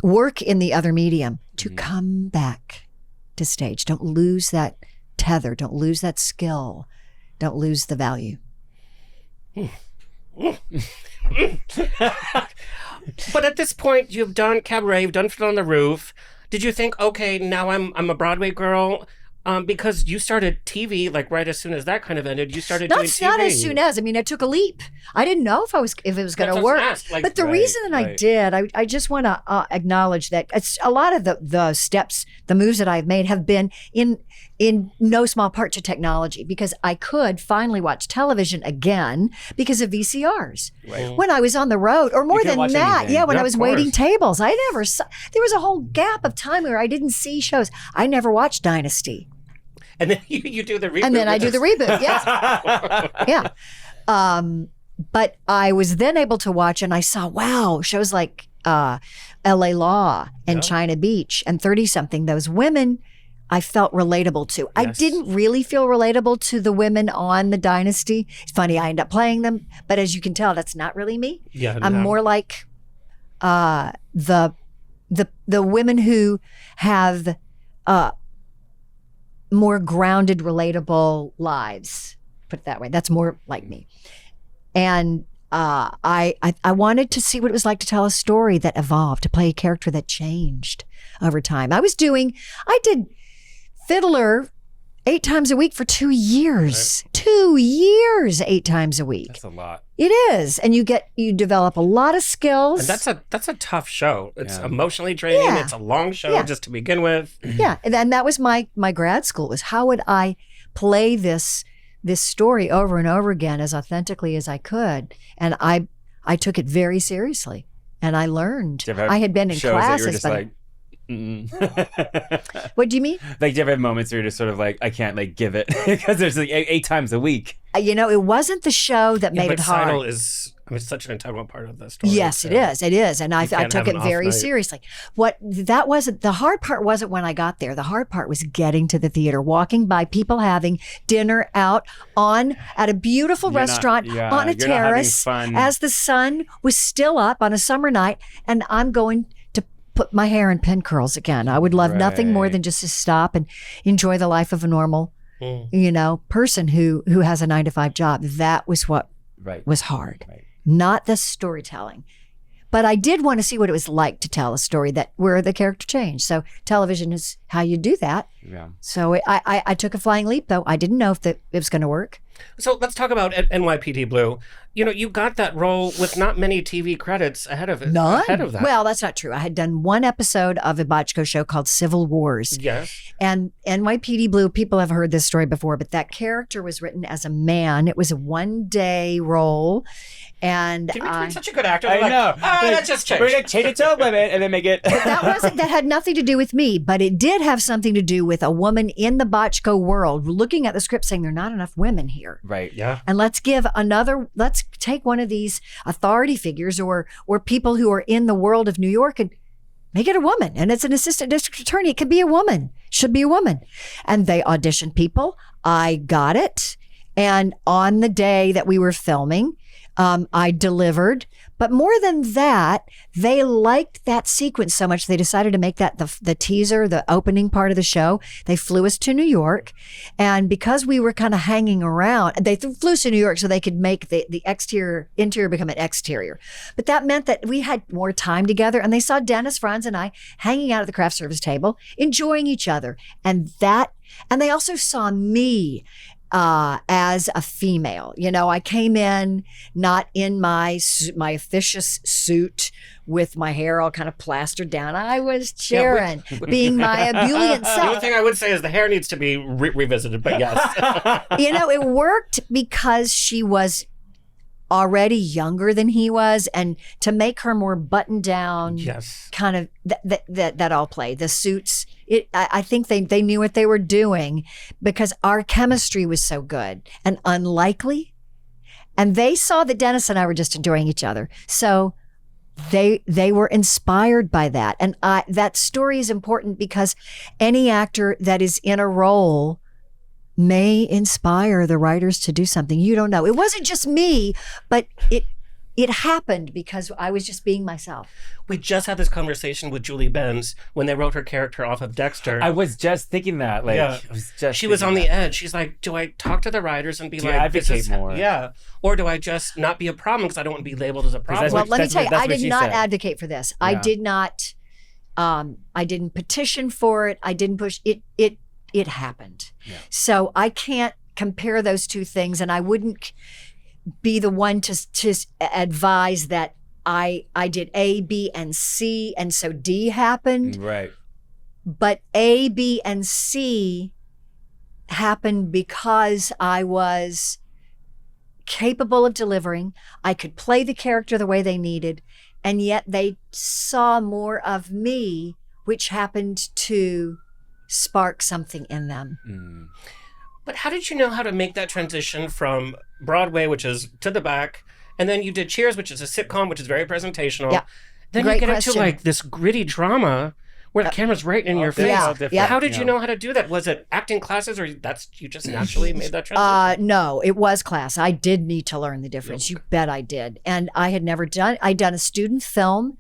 work in the other medium to come back to stage. Don't lose that tether. Don't lose that skill. Don't lose the value. But at this point, you've done cabaret, you've done Fiddler on the Roof. Did you think, okay, now I'm a Broadway girl? Because you started TV like right as soon as that kind of ended. You started doing TV. Not as soon as. I mean, I took a leap. I didn't know if it was going to work. But the reason that I did, I just want to acknowledge that it's a lot of the steps, the moves that I've made have been in no small part to technology, because I could finally watch television again because of VCRs. Right. When I was on the road, or more than that, when I was waiting tables, I never saw. There was a whole gap of time where I didn't see shows. I never watched Dynasty. And then you do the reboot. And then I do the reboot, yes. Yeah. But I was then able to watch, and I saw, wow, shows like LA Law and China Beach and 30-something. Those women I felt relatable to. Yes. I didn't really feel relatable to the women on the Dynasty. It's funny, I end up playing them, but as you can tell, that's not really me. Yeah, I'm more like the women who have more grounded, relatable lives. Put it that way. That's more like me. And I wanted to see what it was like to tell a story that evolved, to play a character that changed over time. I did Fiddler 8 times a week for 2 years. Right. 2 years, 8 times a week. That's a lot. It is. And you develop a lot of skills. And that's a tough show. It's emotionally draining. Yeah. It's a long show just to begin with. Yeah. And that was my grad school, was how would I play this story over and over again as authentically as I could. And I took it very seriously. And I learned. I had been in classes, but what do you mean? Like, do you ever have moments where you're just sort of like, I can't like give it because there's like 8 times a week? It wasn't the show that made it hard. Seidel is such an integral part of the story. Yes, it is. And I took it very seriously. The hard part wasn't when I got there. The hard part was getting to the theater, walking by people having dinner out at a beautiful restaurant on a terrace as the sun was still up on a summer night, and I'm going to put my hair in pin curls again. I would love nothing more than just to stop and enjoy the life of a normal person who has a 9-to-5 job. That was what was hard. Right. Not the storytelling. But I did want to see what it was like to tell a story where the character changed. So television is how you do that. Yeah. So I took a flying leap, though. I didn't know if it was going to work. So let's talk about NYPD Blue. You got that role with not many TV credits ahead of it. None? Ahead of that. Well, that's not true. I had done one episode of a Bochco show called Civil Wars. Yes. And NYPD Blue, people have heard this story before, but that character was written as a man. It was a one-day role. And Jimmy Tweed's such a good actor. I They're know. Like, that just changed. We're going to change it to a woman and then make it. that had nothing to do with me, but it did have something to do with a woman in the Bochco world looking at the script saying there are not enough women here. Right. Yeah. And let's take one of these authority figures or people who are in the world of New York and make it a woman. And it's an assistant district attorney. It could be a woman, should be a woman. And they auditioned people. I got it. And on the day that we were filming, I delivered. But more than that, they liked that sequence so much they decided to make that the teaser, the opening part of the show. They flew us to New York. And because we were kind of hanging around, they flew us to New York so they could make the interior become an exterior. But that meant that we had more time together. And they saw Dennis Franz and I hanging out at the craft service table, enjoying each other. And they also saw me as a female. I came in not in my officious suit with my hair all kind of plastered down. I was Sharon, being my ebullient The self. only thing I would say is the hair needs to be revisited, but yes. It worked because she was already younger than he was, and to make her more buttoned down, Yes. kind of that all played. The suits, I think they knew what they were doing because our chemistry was so good and unlikely, and they saw that Dennis and I were just enjoying each other. So they were inspired by that, and that story is important because any actor that is in a role may inspire the writers to do something. You don't know. It wasn't just me, but it happened because I was just being myself. We just had this conversation with Julie Benz when they wrote her character off of Dexter. I was just thinking that. She was on the edge. She's like, do I talk to the writers and be Do like, you advocate more? Yeah. Or do I just not be a problem because I don't want to be labeled as a problem? Well, let me tell you, I did not said. advocate for this. Yeah. I did not. I didn't petition for it. I didn't push it. It happened. Yeah. So I can't compare those two things, and I wouldn't be the one to advise that I did A, B, and C, and so D happened. Right. But A, B, and C happened because I was capable of delivering. I could play the character the way they needed, and yet they saw more of me, which happened to spark something in them. Mm. But how did you know how to make that transition from Broadway, which is to the back, and then you did Cheers, which is a sitcom, which is very presentational. Yeah. Then Great you get question. into like this gritty drama where the camera's right in your face. Yeah. How did you know how to do that? Was it acting classes, or you just naturally made that transition? No, it was class. I did need to learn the difference. You bet I did. And I had never I'd done a student film,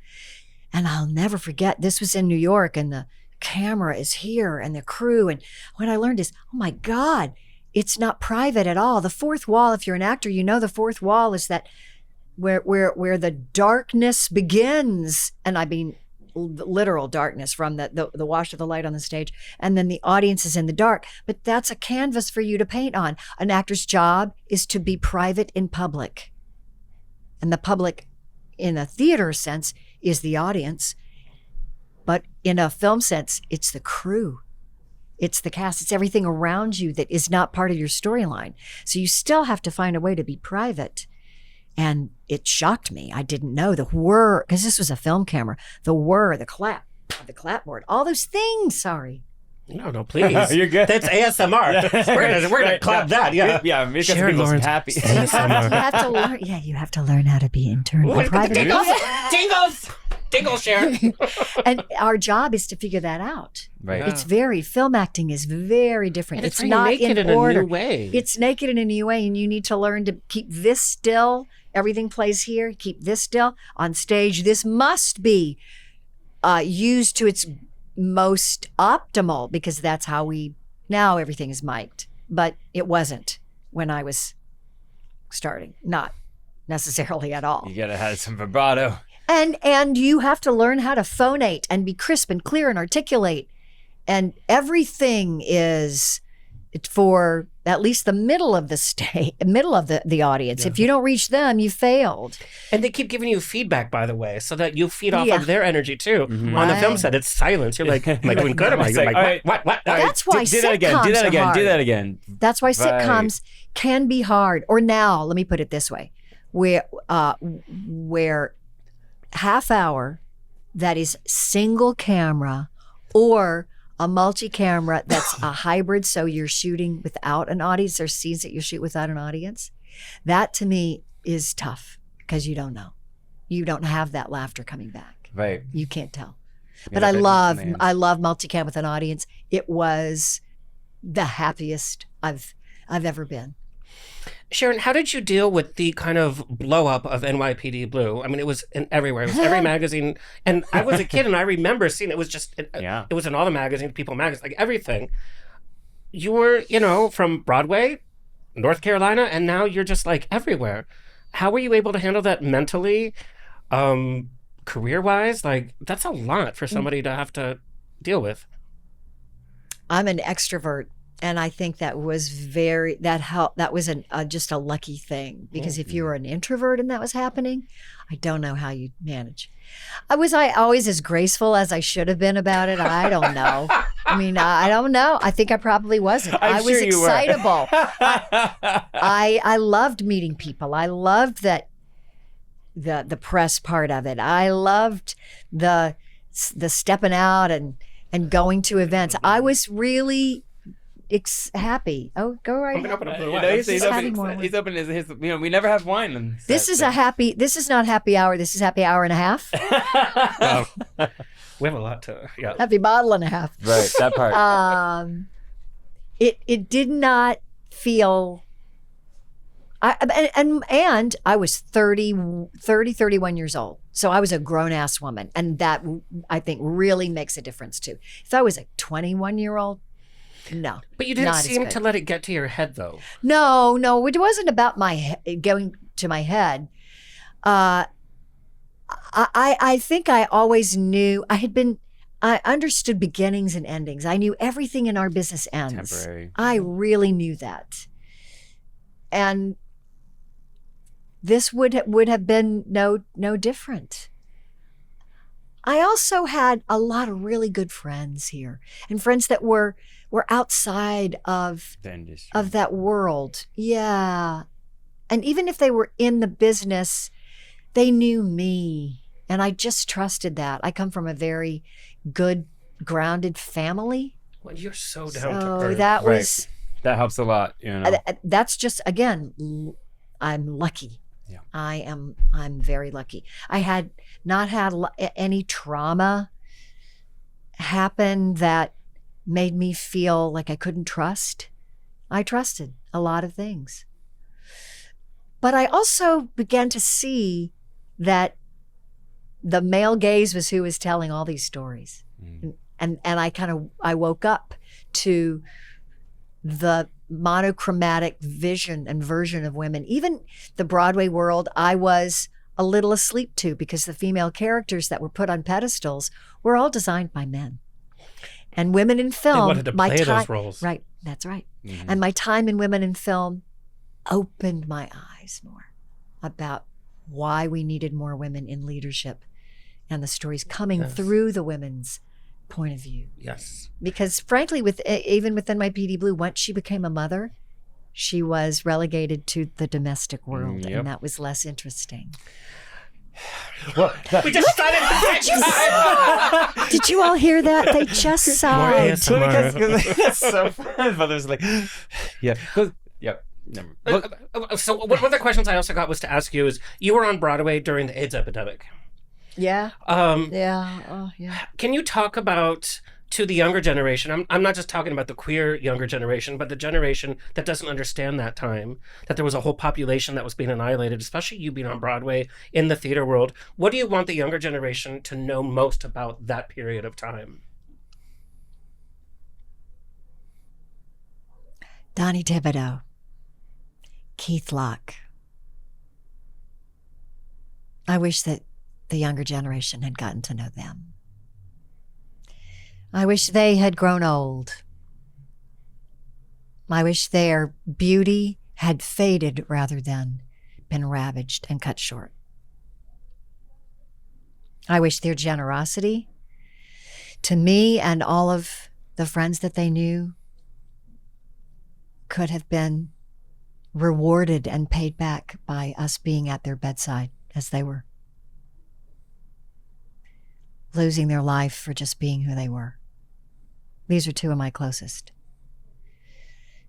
and I'll never forget, this was in New York, and the camera is here and the crew. And what I learned is, oh my God, it's not private at all. The fourth wall, if you're an actor, the fourth wall is that where the darkness begins. And I mean, literal darkness from the wash of the light on the stage. And then the audience is in the dark, but that's a canvas for you to paint on. An actor's job is to be private in public. And the public, in a theater sense, is the audience. But in a film sense, it's the crew. It's the cast. It's everything around you that is not part of your storyline. So you still have to find a way to be private. And it shocked me. I didn't know the whir, because this was a film camera, the whir, the clapboard, all those things. Sorry. No, please. You're good. That's ASMR. We're gonna clap that. Yeah. Yeah, make Sharon Lawrence. happy. You have to learn. Yeah, you have to learn how to be internal and private. Tingles, Sharon. And our job is to figure that out. Right. Yeah. It's film acting is very different. And it's it's very not naked in order. a new way. It's naked in a new way, and you need to learn to keep this still. Everything plays here. Keep this still. On stage, this must be used to its most optimal, because that's how now everything is mic'd. But it wasn't when I was starting. Not necessarily at all. You gotta have some vibrato. And you have to learn how to phonate and be crisp and clear and articulate. And everything is for at least the middle of the audience. If you don't reach them, you failed. And they keep giving you feedback, by the way, so that you feed off of their energy too. On the film set, it's silence. You're like, am I doing good? Am I like, what? That's why do that again. Do that again. Do that again. That's why sitcoms can be hard. Or now, let me put it this way, where half hour that is single camera or a multi-camera that's a hybrid, so you're shooting without an audience. There's scenes that you shoot without an audience. That to me is tough because you don't know. You don't have that laughter coming back. Right. You can't tell. But I love multi-cam with an audience. It was the happiest I've ever been. Sharon, how did you deal with the kind of blow up of NYPD Blue? I mean, it was in everywhere. It was every magazine. And I was a kid and I remember seeing it was just, it was in all the magazines, People magazine, like everything. You were, from Broadway, North Carolina, and now you're just like everywhere. How were you able to handle that mentally, career-wise? Like, that's a lot for somebody to have to deal with. I'm an extrovert. And I think that was that was just a lucky thing, because if you were an introvert and that was happening, I don't know how you'd manage. Was I always as graceful as I should have been about it? I don't know. I mean, I don't know. I think I probably wasn't. I was excitable. I loved meeting people. I loved the press part of it. I loved the stepping out and going to events. I was really happy. Oh, go right ahead. He's opening his we never have wine. This is not happy hour. This is happy hour and a half. We have a lot to, happy bottle and a half. Right, that part. It did not feel, and I was 31 years old. So I was a grown ass woman. And that I think really makes a difference too. If I was a 21-year-old, no. But you didn't seem to let it get to your head, though. No, it wasn't about going to my head. I think I always knew I understood beginnings and endings. I knew everything in our business ends. Temporary. I really knew that. And this would have been no different. I also had a lot of really good friends here, and friends that were outside of that world. Yeah. And even if they were in the business, they knew me, and I just trusted that. I come from a very good, grounded family. Well, you're so down to earth. That helps a lot, That's just, again, I'm lucky. Yeah. I'm very lucky. I had not had any trauma happen that made me feel like I couldn't trust. I trusted a lot of things. But I also began to see that the male gaze was who was telling all these stories. And I woke up to the monochromatic vision and version of women. Even the Broadway world, I was a little asleep to, because the female characters that were put on pedestals were all designed by men. And women in film, they wanted to play those roles. Right, that's right. Mm-hmm. And my time in women in film opened my eyes more about why we needed more women in leadership and the stories coming through the women's point of view. Yes. Because frankly, even within NYPD Blue, once she became a mother, she was relegated to the domestic world, and that was less interesting. Well, we just started. Did you all hear that? They just sighed. That's so fun. Mother's like, yeah. So one of the questions I also got was to ask you is, you were on Broadway during the AIDS epidemic. Yeah. Yeah. Can you talk about, to the younger generation, I'm not just talking about the queer younger generation, but the generation that doesn't understand that time, that there was a whole population that was being annihilated, especially you being on Broadway in the theater world. What do you want the younger generation to know most about that period of time? Donnie Thibodeau, Keith Locke. I wish that the younger generation had gotten to know them. I wish they had grown old. I wish their beauty had faded rather than been ravaged and cut short. I wish their generosity to me and all of the friends that they knew could have been rewarded and paid back by us being at their bedside as they were losing their life for just being who they were. These are two of my closest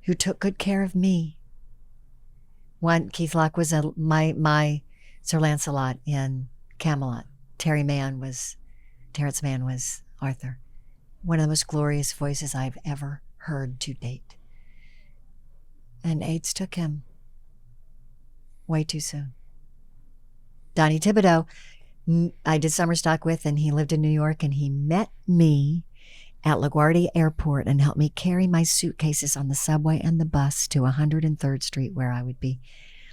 who took good care of me. One, Keith Locke was my Sir Lancelot in Camelot. Terrence Mann was Arthur. One of the most glorious voices I've ever heard to date. And AIDS took him way too soon. Donnie Thibodeau, I did summer stock with, and he lived in New York, and he met me at LaGuardia Airport and helped me carry my suitcases on the subway and the bus to 103rd Street, where I would be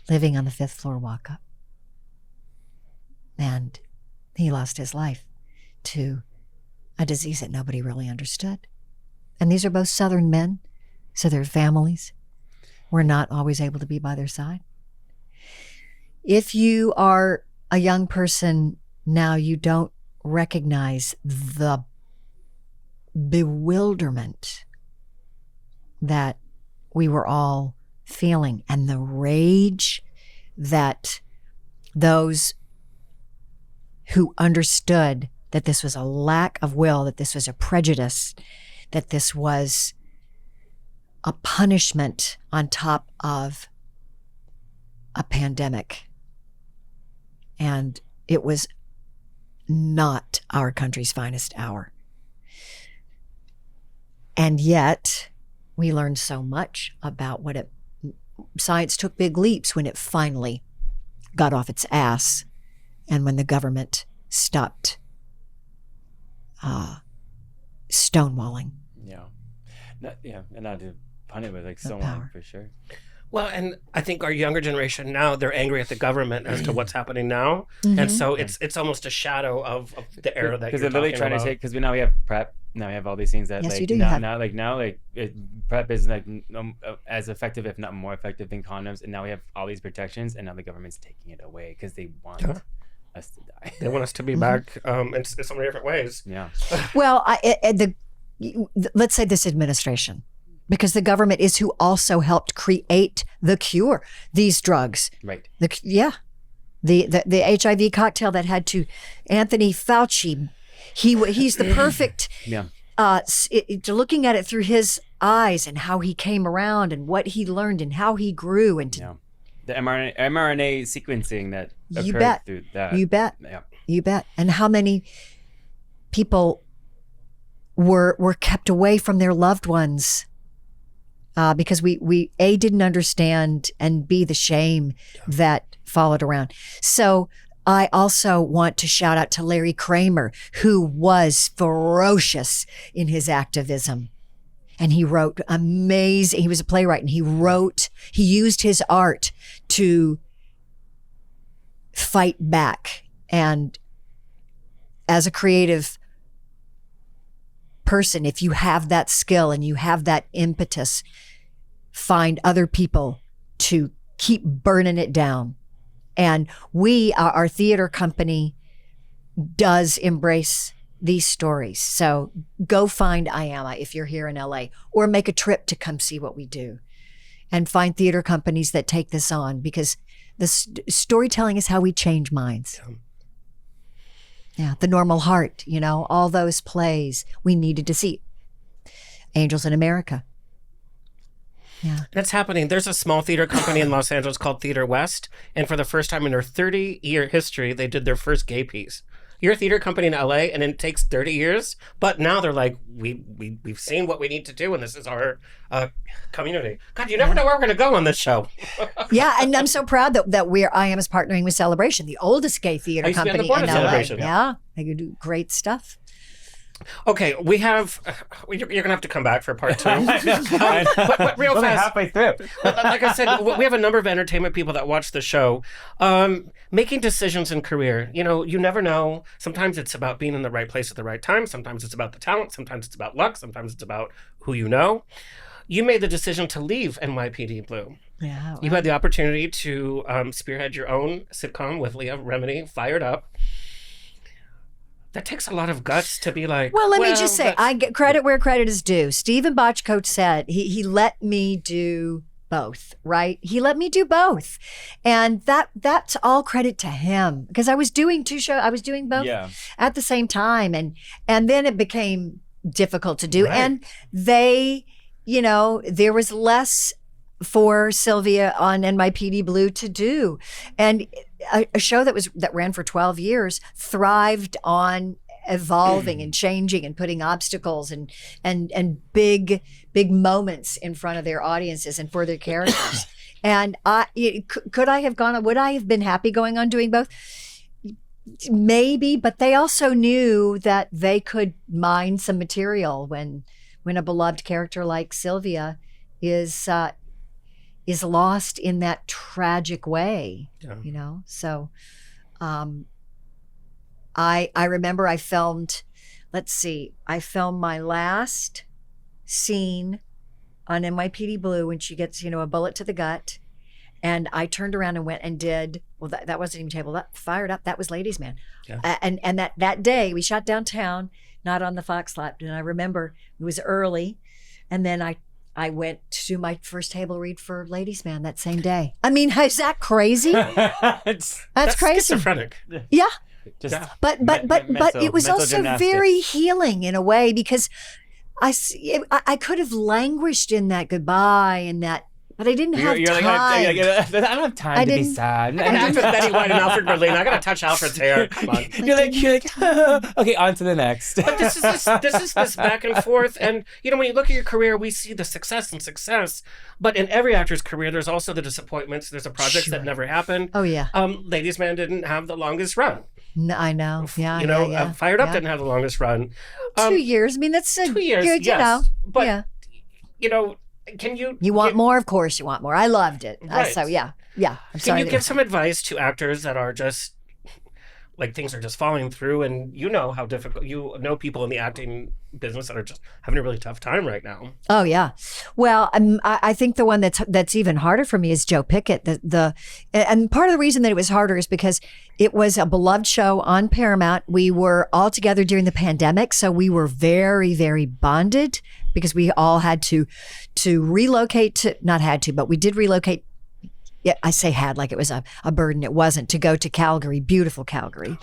living on the 5th floor walk-up. And he lost his life to a disease that nobody really understood. And these are both Southern men, so their families were not always able to be by their side. If you are a young person now, you don't recognize the bewilderment that we were all feeling and the rage that those who understood that this was a lack of will, that this was a prejudice, that this was a punishment on top of a pandemic. And it was not our country's finest hour. And yet, we learned so much about science took big leaps when it finally got off its ass and when the government stopped stonewalling. And not to pun it with like stonewalling for sure. Well, and I think our younger generation now, they're angry at the government as to what's happening now. Mm-hmm. And so it's almost a shadow of the era that you're talking about. Because they're literally trying to take, because now we have PrEP, now we have all these things that yes, like you do now PrEP is like as effective, if not more effective than condoms. And now we have all these protections, and now the government's taking it away because they want us to die. They want us to be back in so many different ways. Yeah. Well, let's say this administration, because the government is who also helped create the cure, these drugs. Right. The HIV cocktail that had to, Anthony Fauci, he's the perfect, looking at it through his eyes and how he came around and what he learned and how he grew. And the mRNA sequencing that you occurred bet. through that. You bet. Yeah. You bet. And how many people were kept away from their loved ones because we A, didn't understand, and B, the shame that followed around. So I also want to shout out to Larry Kramer, who was ferocious in his activism. And he wrote amazing, he was a playwright, and he used his art to fight back. And as a creative person, if you have that skill and you have that impetus, find other people to keep burning it down. And our theater company does embrace these stories. So go find IAMA if you're here in LA, or make a trip to come see what we do, and find theater companies that take this on, because the storytelling is how we change minds. Yeah, The Normal Heart, all those plays we needed to see. Angels in America. Yeah. That's happening. There's a small theater company in Los Angeles called Theater West, and for the first time in their 30-year history, they did their first gay piece. You're a theater company in LA, and it takes 30 years, but now they're like, we've seen what we need to do, and this is our community. God, you never know where we're going to go on this show. Yeah, and I'm so proud that IAM is partnering with Celebration, the oldest gay theater company in LA. Celebration. Yeah, they do great stuff. Okay, we have. You're gonna have to come back for part 2. But real Only fast. halfway through. Like I said, we have a number of entertainment people that watch the show. Making decisions in career. You never know. Sometimes it's about being in the right place at the right time. Sometimes it's about the talent. Sometimes it's about luck. Sometimes it's about who you know. You made the decision to leave NYPD Blue. Yeah. You had the opportunity to spearhead your own sitcom with Leah Remini, Fired Up. That takes a lot of guts to be like. Well, let me just say, I get credit where credit is due. Stephen Bochco said he let me do both, right? He let me do both, and that's all credit to him, because I was doing 2 shows. I was doing both at the same time, and then it became difficult to do, and they, there was less for Sylvia on NYPD Blue to do, and a show that ran for 12 years thrived on evolving and changing and putting obstacles and big moments in front of their audiences and for their characters. And would I have been happy going on doing both? Maybe, but they also knew that they could mine some material when a beloved character like Sylvia is lost in that tragic way, So I remember I filmed my last scene on NYPD Blue when she gets, a bullet to the gut. And I turned around and went and did, that wasn't even Table, that Fired Up, that was Ladies Man. Yeah. And that day we shot downtown, not on the Fox lot. And I remember it was early. And then I went to do my first table read for Ladies Man that same day. I mean, is that crazy? That's crazy. Schizophrenic. Yeah. But mental, it was also gymnastics. very healing in a way, because I could have languished in that goodbye and that, but I didn't have time. I don't have time to be sad. And after Betty White and Alfred Berlin, I gotta touch Alfred's hair. Come on. You're like, okay, on to the next. But this is this back and forth, and when you look at your career, we see the success. But in every actor's career, there's also the disappointments. There's the projects that never happened. Oh yeah. Ladies Man didn't have the longest run. No, I know. Yeah. Fired Up didn't have the longest run. 2 years. I mean, that's 2 years. Good, yes. But yeah. Can you? You want more? Of course, you want more. I loved it. Right. So yeah. I'm Can you give some advice to actors that are just like things are just falling through, and how difficult people in the acting business that are just having a really tough time right now? Oh yeah. Well, I think the one that's even harder for me is Joe Pickett. And part of the reason that it was harder is because it was a beloved show on Paramount. We were all together during the pandemic, so we were very, very bonded because we all had to relocate but we did relocate. Yeah, I say had like it was a burden. It wasn't, to go to Calgary, beautiful Calgary.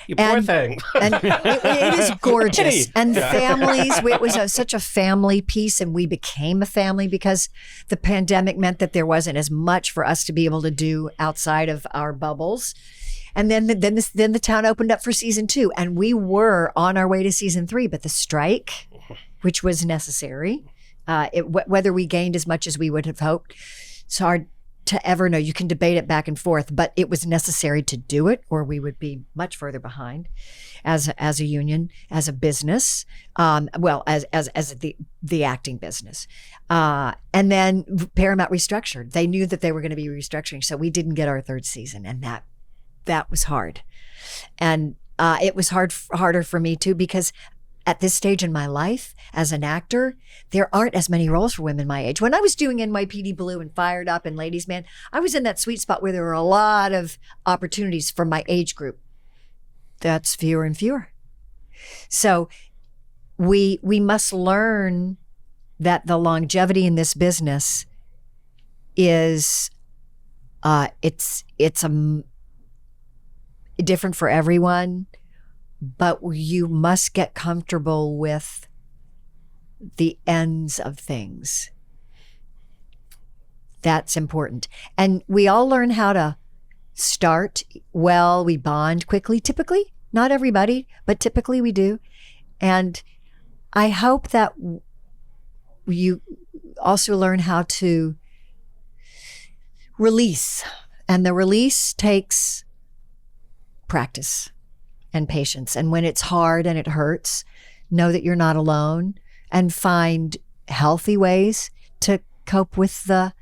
You poor thing. And it is gorgeous. And families, it was such a family piece, and we became a family because the pandemic meant that there wasn't as much for us to be able to do outside of our bubbles. And then the town opened up for season 2, and we were on our way to season 3, but the strike, which was necessary, whether we gained as much as we would have hoped, it's hard to ever know. You can debate it back and forth, but it was necessary to do it, or we would be much further behind as a union, as a business, as the acting business. And then Paramount restructured. They knew that they were going to be restructuring, so we didn't get our 3rd season, and that was hard. And it was harder for me too, because at this stage in my life as an actor, there aren't as many roles for women my age. When I was doing NYPD Blue and Fired Up and Ladies Man, I was in that sweet spot where there were a lot of opportunities for my age group. That's fewer and fewer. So we must learn that the longevity in this business is it's different for everyone. But you must get comfortable with the ends of things. That's important. And we all learn how to start well. We bond quickly, typically. Not everybody, but typically we do. And I hope that you also learn how to release. And the release takes practice and patience. And when it's hard and it hurts, know that you're not alone, and find healthy ways to cope with the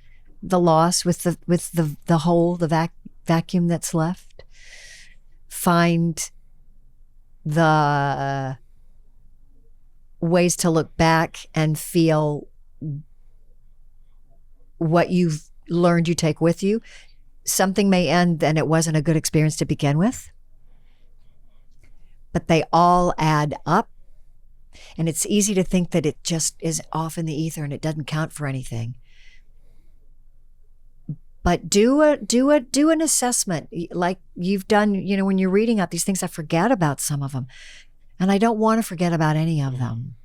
loss, with the hole, the vacuum that's left. Find the ways to look back and feel what you've learned you take with you. Something may end and it wasn't a good experience to begin with, but they all add up. And it's easy to think that it just is off in the ether and it doesn't count for anything. But do an assessment like you've done, when you're reading out these things. I forget about some of them, and I don't want to forget about any of them.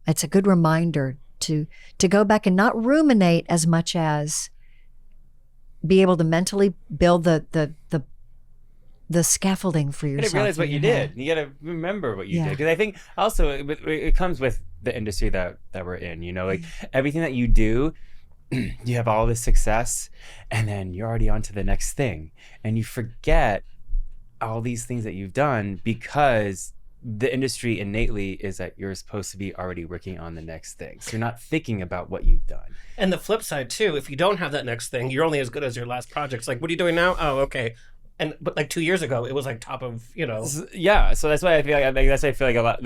It's a good reminder to go back and not ruminate as much as be able to mentally build the scaffolding for yourself. You gotta realize what you did. You gotta remember what you did. Because I think also it comes with the industry that we're in, like everything that you do, you have all this success and then you're already on to the next thing. And you forget all these things that you've done because the industry innately is that you're supposed to be already working on the next thing. So you're not thinking about what you've done. And the flip side too, if you don't have that next thing, you're only as good as your last project. It's like, what are you doing now? Oh, okay. But like 2 years ago, it was like top of, Yeah. So that's why I feel like a lot,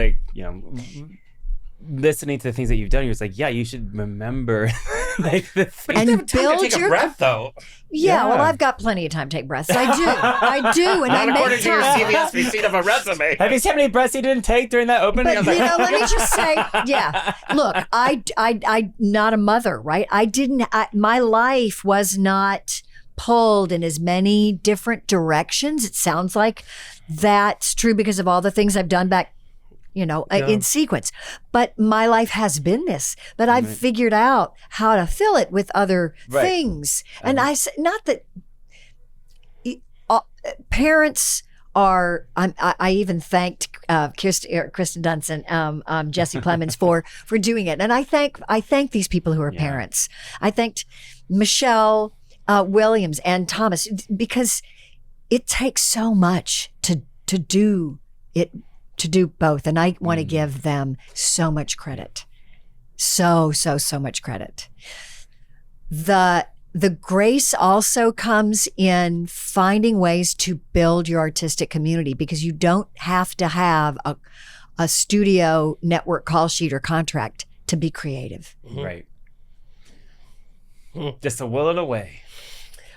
listening to the things that you've done, you're just like, yeah, you should remember like the things. And build take a breath though. Yeah, well, I've got plenty of time to take breaths. I do, and Not I according make to your time. CVS receipt of a resume. Have you seen how many breaths you didn't take during that opening? But let me just say, look, I not a mother, right? My life was not pulled in as many different directions. It sounds like that's true because of all the things I've done back, in sequence. But my life has been this, but I've figured out how to fill it with other things. And not that parents are, I even thanked Kristen Dunson, Jesse Plemons for doing it. And I thank these people who are parents. I thanked Michelle Williams and Thomas, because it takes so much to do it, to do both. And I want to give them so much credit. So much credit. The grace also comes in finding ways to build your artistic community, because you don't have to have a studio network call sheet or contract to be creative. Right. Just to will it away.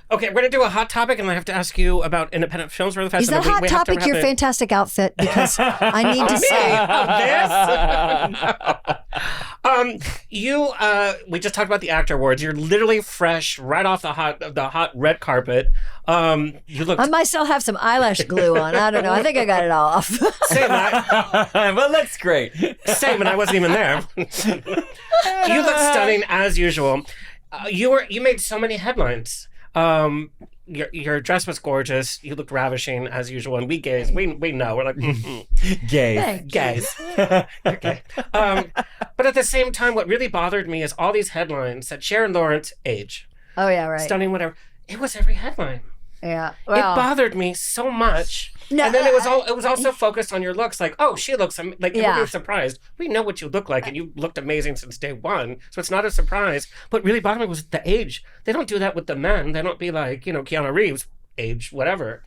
Okay, we're going to do a hot topic, and I have to ask you about independent films really fast. Is that hot topic your fantastic outfit? Because I need to say. We just talked about the actor awards. You're literally fresh, right off the hot red carpet. You look. I might still have some eyelash glue on. I don't know. I think I got it all off. Same. Well, that's great. Same, and I wasn't even there. You look stunning as usual. You made so many headlines. Your dress was gorgeous. You looked ravishing as usual, and we gays, we know, we're like gays. Okay. But at the same time, what really bothered me is all these headlines said Sharon Lawrence age. Oh yeah, right. Stunning, whatever. It was every headline. Yeah. It bothered me so much. No, and then it was also focused on your looks. Like, oh, she looks like we were surprised. We know what you look like, and you looked amazing since day one. So it's not a surprise. What really bothered me was the age. They don't do that with the men. They don't be like, Keanu Reeves, age, whatever.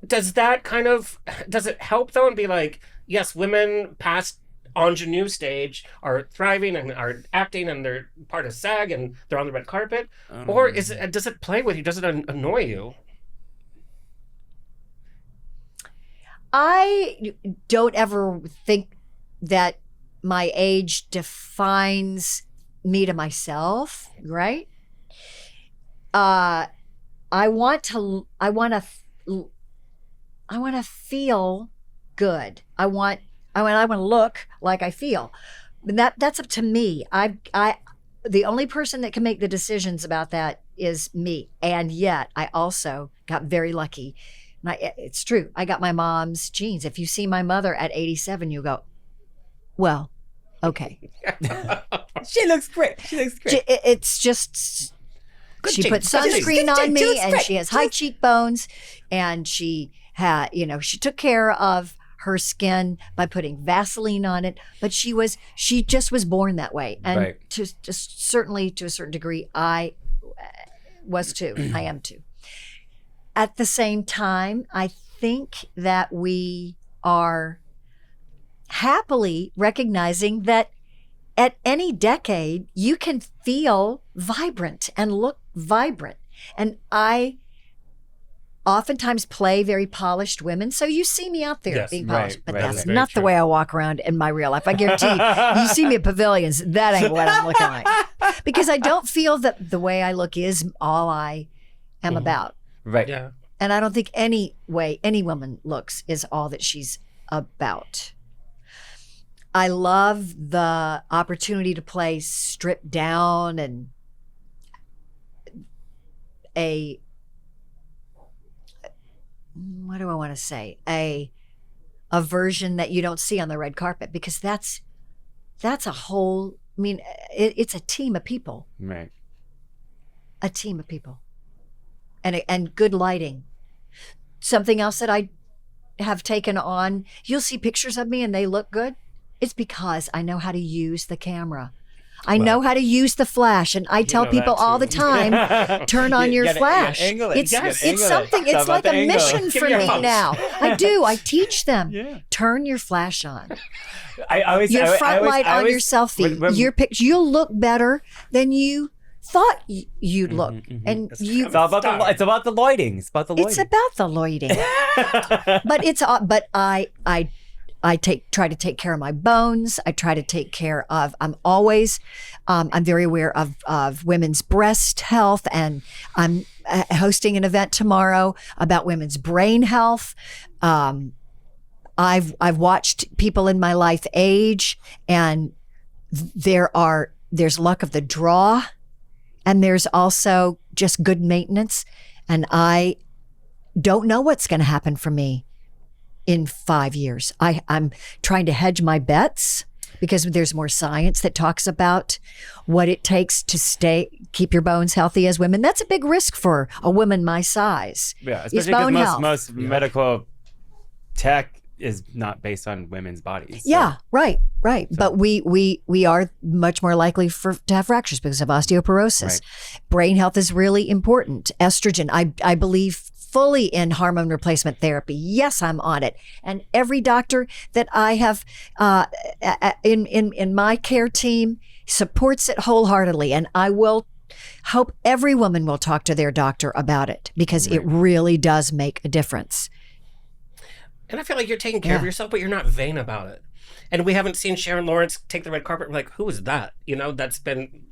Does it help though, and be like, yes, women past ingenue stage are thriving and are acting and they're part of SAG and they're on the red carpet? Or does it play with you? Does it annoy you? I don't ever think that my age defines me to myself, right? I want to feel good. I want to look like I feel. That's up to me. The only person that can make the decisions about that is me. And yet I also got very lucky. It's true. I got my mom's genes. If you see my mother at 87, you go, well, okay. She looks great. It's just, she put sunscreen on me, and she has high cheekbones, and she had, she took care of her skin by putting Vaseline on it, but she just was born that way. And certainly to a certain degree, I was too. I am too. At the same time, I think that we are happily recognizing that at any decade, you can feel vibrant and look vibrant. And I oftentimes play very polished women. So you see me out there being polished, but that's not the way I walk around in my real life. I guarantee you see me at pavilions, that ain't what I'm looking like. Because I don't feel that the way I look is all I am about. Right. Yeah. And I don't think any way any woman looks is all that she's about. I love the opportunity to play stripped down and what do I want to say? A version that you don't see on the red carpet, because that's a whole, I mean, it's a team of people. Right. A team of people. And good lighting. Something else that I have taken on, you'll see pictures of me and they look good. It's because I know how to use the camera. I know how to use the flash, and I tell people all the time, turn on your flash. It's something, it's like a mission for me now. I do. I teach them. Turn your flash on. Your front light on your selfie. Your picture. You'll look better than you thought you'd look. And it's about the lighting. It's about the lighting. It's about the lighting. But I try to take care of my bones. I try to take care of, I'm very aware of women's breast health, and I'm hosting an event tomorrow about women's brain health. I've watched people in my life age, and there's luck of the draw, and there's also just good maintenance. And I don't know what's going to happen for me in 5 years. I'm trying to hedge my bets because there's more science that talks about what it takes to keep your bones healthy as women. That's a big risk for a woman my size. Yeah, especially because most medical tech is not based on women's bodies. So. Yeah, right. So. But we are much more likely to have fractures because of osteoporosis. Right. Brain health is really important. Estrogen, I believe fully in hormone replacement therapy. Yes, I'm on it. And every doctor that I have in my care team supports it wholeheartedly. And I will hope every woman will talk to their doctor about it, because it really does make a difference. And I feel like you're taking care of yourself, but you're not vain about it. And we haven't seen Sharon Lawrence take the red carpet. We're like, who is that? You know, that's been...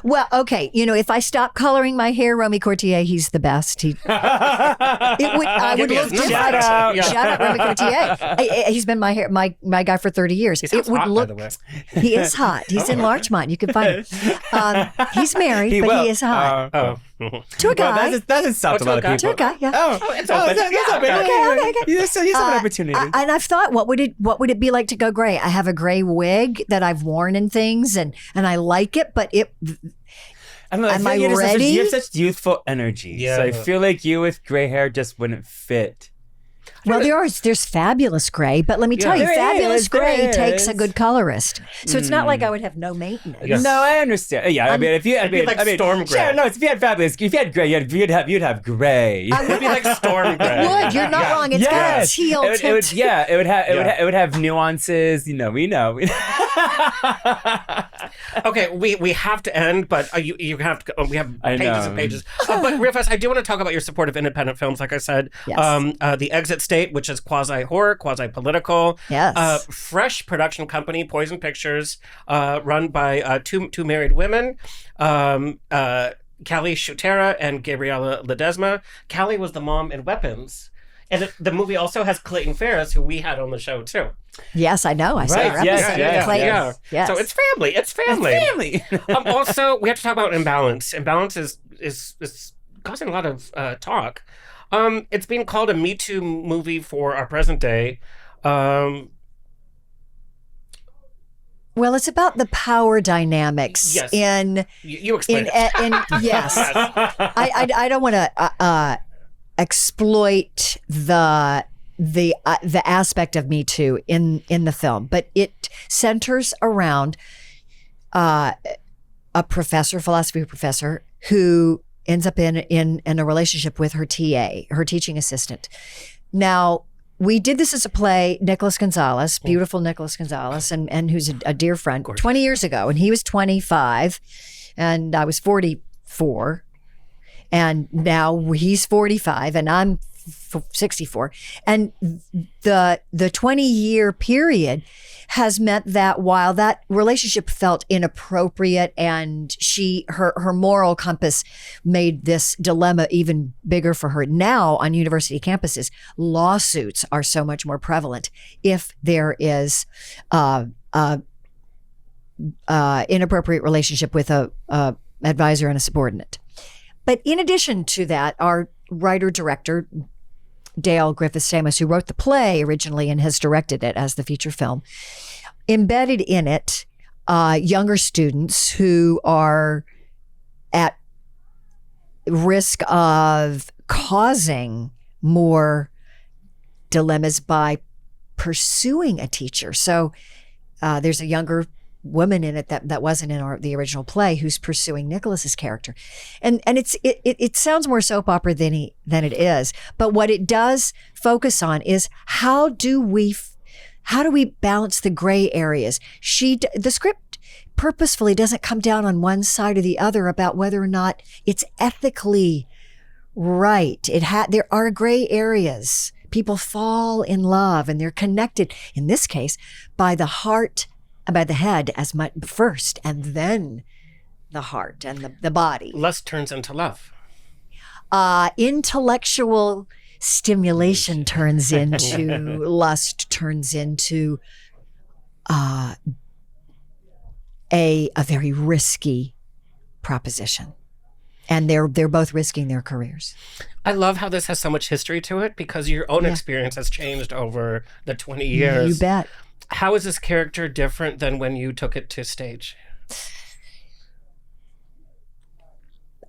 Well, okay. You know, if I stop coloring my hair, Romy Courtier, he's the best. I would look different. Shout out Romy Courtier. He's been my guy for 30 years. It would look... By the way. He is hot. He's in Larchmont. You can find him. He's married, but he is hot. To a guy. Well, that doesn't stop a lot of people. To a guy, yeah. It's open. Okay. You have an opportunity. And I've thought, what would it be like to go gray? I have a gray wig that I've worn and things, and I like it, but am I ready? You have such youthful energy. Yeah. So I feel like you with gray hair just wouldn't fit. Well, there's fabulous gray, but let me tell you, fabulous gray takes a good colorist. So it's not like I would have no maintenance. Yes. No, I understand. Yeah, I mean, if you had storm gray. Sure, no, if you had fabulous, if you had gray, you'd have gray. It would be like storm gray. Would you're not wrong? It's got a teal tint. It would have nuances. You know, we know. Okay, we have to end, but you have to. We have pages and pages. But real fast, I do want to talk about your support of independent films. Like I said, The Exit State, which is quasi-horror, quasi-political. Yes. Fresh production company, Poison Pictures, run by two married women, Callie Schutera and Gabriella Ledesma. Callie was the mom in Weapons. And the movie also has Clayton Ferris, who we had on the show, too. Yes, I know. I saw her episode. Yes. Yes. So it's family. It's family. Also, we have to talk about Imbalance. Imbalance is causing a lot of talk. It's being called a Me Too movie for our present day. Well, it's about the power dynamics in... You explain yes. I don't want to exploit the the aspect of Me Too in the film, but it centers around a philosophy professor, who ends up in a relationship with her TA, her teaching assistant. Now, we did this as a play, Nicholas Gonzalez, beautiful Nicholas Gonzalez, and who's a dear friend, 20 years ago. And he was 25 and I was 44. And now he's 45 and I'm 64. And the 20-year period has meant that while that relationship felt inappropriate and her moral compass made this dilemma even bigger for her, now on university campuses, lawsuits are so much more prevalent if there is inappropriate relationship with a advisor and a subordinate. But in addition to that, our writer-director, Dale Griffith-Stamos, who wrote the play originally and has directed it as the feature film, embedded in it younger students who are at risk of causing more dilemmas by pursuing a teacher. So there's a younger woman in it that wasn't in the original play who's pursuing Nicholas's character, and it sounds more soap opera than it is. But what it does focus on is how do we balance the gray areas. The script purposefully doesn't come down on one side or the other about whether or not it's ethically right. There are gray areas. People fall in love and they're connected, in this case, by the heart, by the head as much first, and then the heart and the body. Lust turns into love. Intellectual stimulation turns into lust, turns into a very risky proposition. And they're both risking their careers. I love how this has so much history to it because your own experience has changed over the 20 years. You bet. How is this character different than when you took it to stage?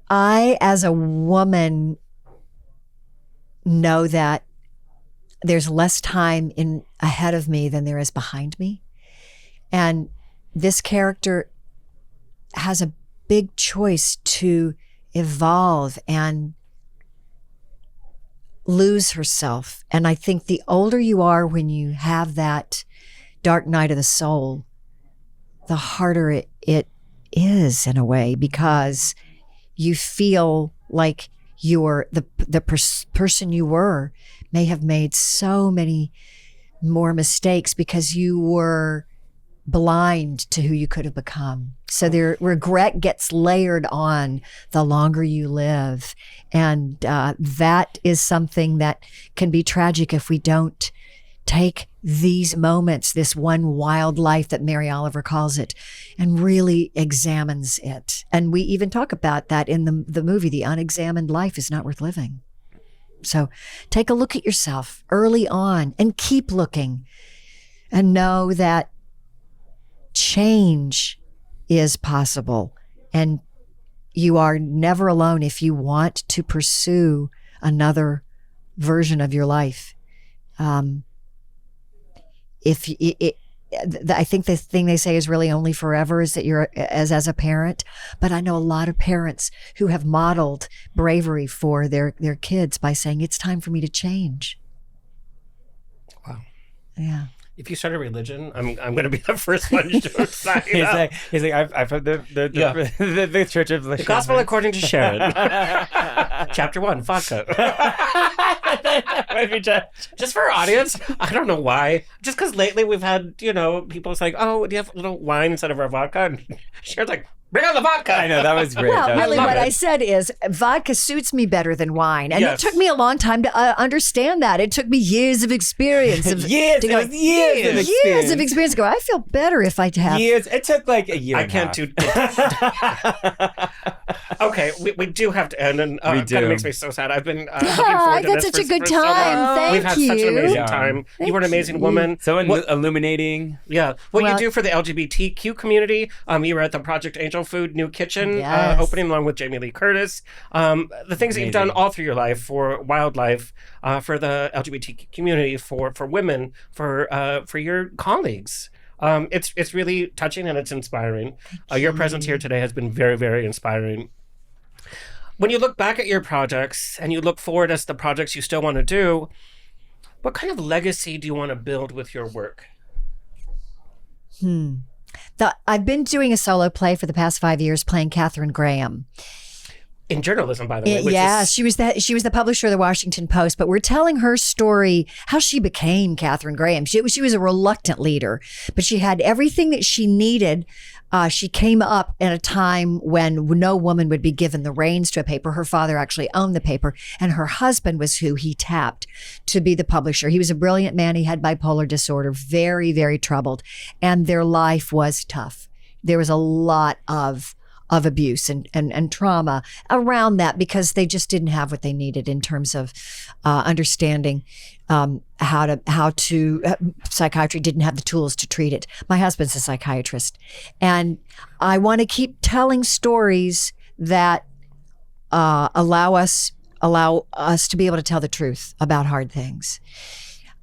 I, as a woman, know that there's less time ahead of me than there is behind me. And this character has a big choice to evolve and lose herself. And I think the older you are when you have that dark night of the soul, the harder it is in a way, because you feel like the person you were may have made so many more mistakes because you were blind to who you could have become. So their regret gets layered on the longer you live. And that is something that can be tragic if we don't take these moments, this one wild life that Mary Oliver calls it, and really examines it. And we even talk about that in the movie, The Unexamined Life is Not Worth Living. So take a look at yourself early on and keep looking, and know that change is possible. And you are never alone if you want to pursue another version of your life. I think the thing they say is really only forever is that you're as a parent. But I know a lot of parents who have modeled bravery for their kids by saying, it's time for me to change. Wow. Yeah. If you start a religion, I'm going to be the first one to sign up. He's like I've heard the Church of the Gospel according to Sharon. Chapter 1, vodka. Just for our audience, I don't know why. Just because lately we've had, people like, oh, do you have a little wine instead of our vodka? And Sharon's like, bring on the vodka. I know, that was great. Well, really what I said is vodka suits me better than wine. And It took me a long time to understand that. It took me years of experience. Years of experience to go, I feel better if I have. Years. It took like a year. I can't do Okay, we do have to end, and We it do. kind of makes me so sad. I've been looking forward to That's this such a for good so long. time. Thank We've had such an amazing Yeah. time. You were an Thank amazing you. woman. So What- illuminating. Yeah, what Well- you do for the LGBTQ community. You were at the Project Angel Food New Kitchen Yes. opening along with Jamie Lee Curtis. The things that you've done Amazing. all through your life for wildlife, for the LGBTQ community, for women, for your colleagues. It's really touching and it's inspiring. Your presence here today has been very, very inspiring. When you look back at your projects and you look forward as the projects you still want to do, what kind of legacy do you want to build with your work? I've been doing a solo play for the past 5 years, playing Katharine Graham. In journalism, by the way. Which Yeah, is, she was the publisher of the Washington Post, but we're telling her story, how she became Katharine Graham. She was a reluctant leader, but she had everything that she needed. She came up at a time when no woman would be given the reins to a paper. Her father actually owned the paper, and her husband was who he tapped to be the publisher. He was a brilliant man. He had bipolar disorder, very, very troubled, and their life was tough. There was a lot of abuse and trauma around that because they just didn't have what they needed in terms of understanding how to psychiatry didn't have the tools to treat it. My husband's a psychiatrist, and I want to keep telling stories that allow us to be able to tell the truth about hard things.